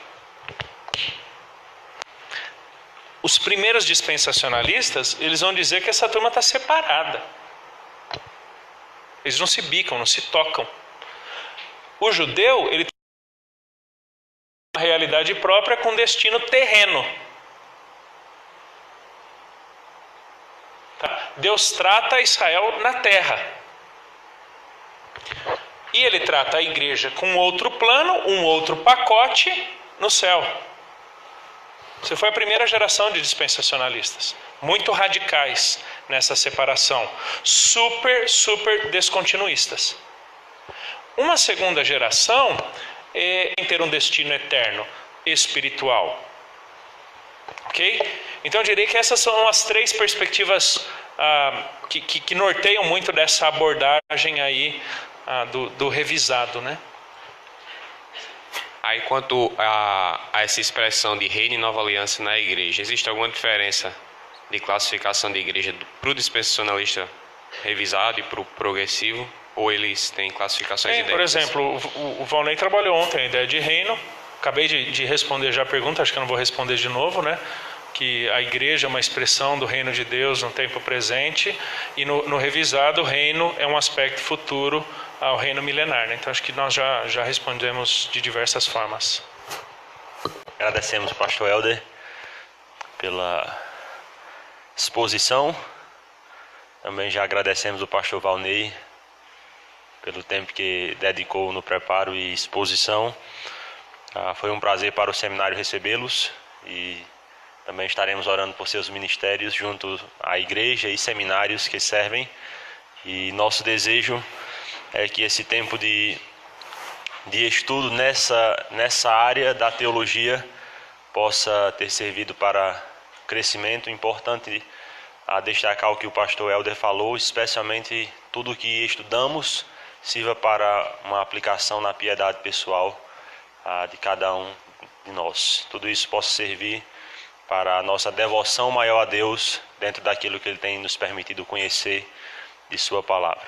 Os primeiros dispensacionalistas, eles vão dizer que essa turma está separada. Eles não se bicam, não se tocam. O judeu, ele tem uma realidade própria com destino terreno. Tá? Deus trata Israel na terra. E ele trata a igreja com outro plano, um outro pacote no céu. Você foi a primeira geração de dispensacionalistas, muito radicais nessa separação, super descontinuistas. Uma segunda geração em ter um destino eterno, espiritual. Ok? Então eu diria que essas são as três perspectivas que norteiam muito dessa abordagem aí do revisado, né? Aí quanto a essa expressão de reino e nova aliança na igreja, existe alguma diferença de classificação de igreja para o dispensacionalista revisado e para o progressivo? Ou eles têm classificações idênticas? Por exemplo, o Valnei trabalhou ontem a ideia de reino. Acabei de responder já a pergunta, acho que eu não vou responder de novo, né? Que a igreja é uma expressão do reino de Deus no tempo presente, e no revisado o reino é um aspecto futuro ao reino milenar, né? Então acho que nós já respondemos de diversas formas. Agradecemos ao pastor Helder pela exposição. Também já agradecemos ao pastor Valnei pelo tempo que dedicou no preparo e exposição. Foi um prazer para o seminário recebê-los, e também estaremos orando por seus ministérios junto à igreja e seminários que servem. E nosso desejo é que esse tempo de estudo nessa área da teologia possa ter servido para crescimento. Importante destacar o que o pastor Helder falou, especialmente tudo o que estudamos sirva para uma aplicação na piedade pessoal de cada um de nós. Tudo isso possa servir para a nossa devoção maior a Deus dentro daquilo que Ele tem nos permitido conhecer de Sua palavra.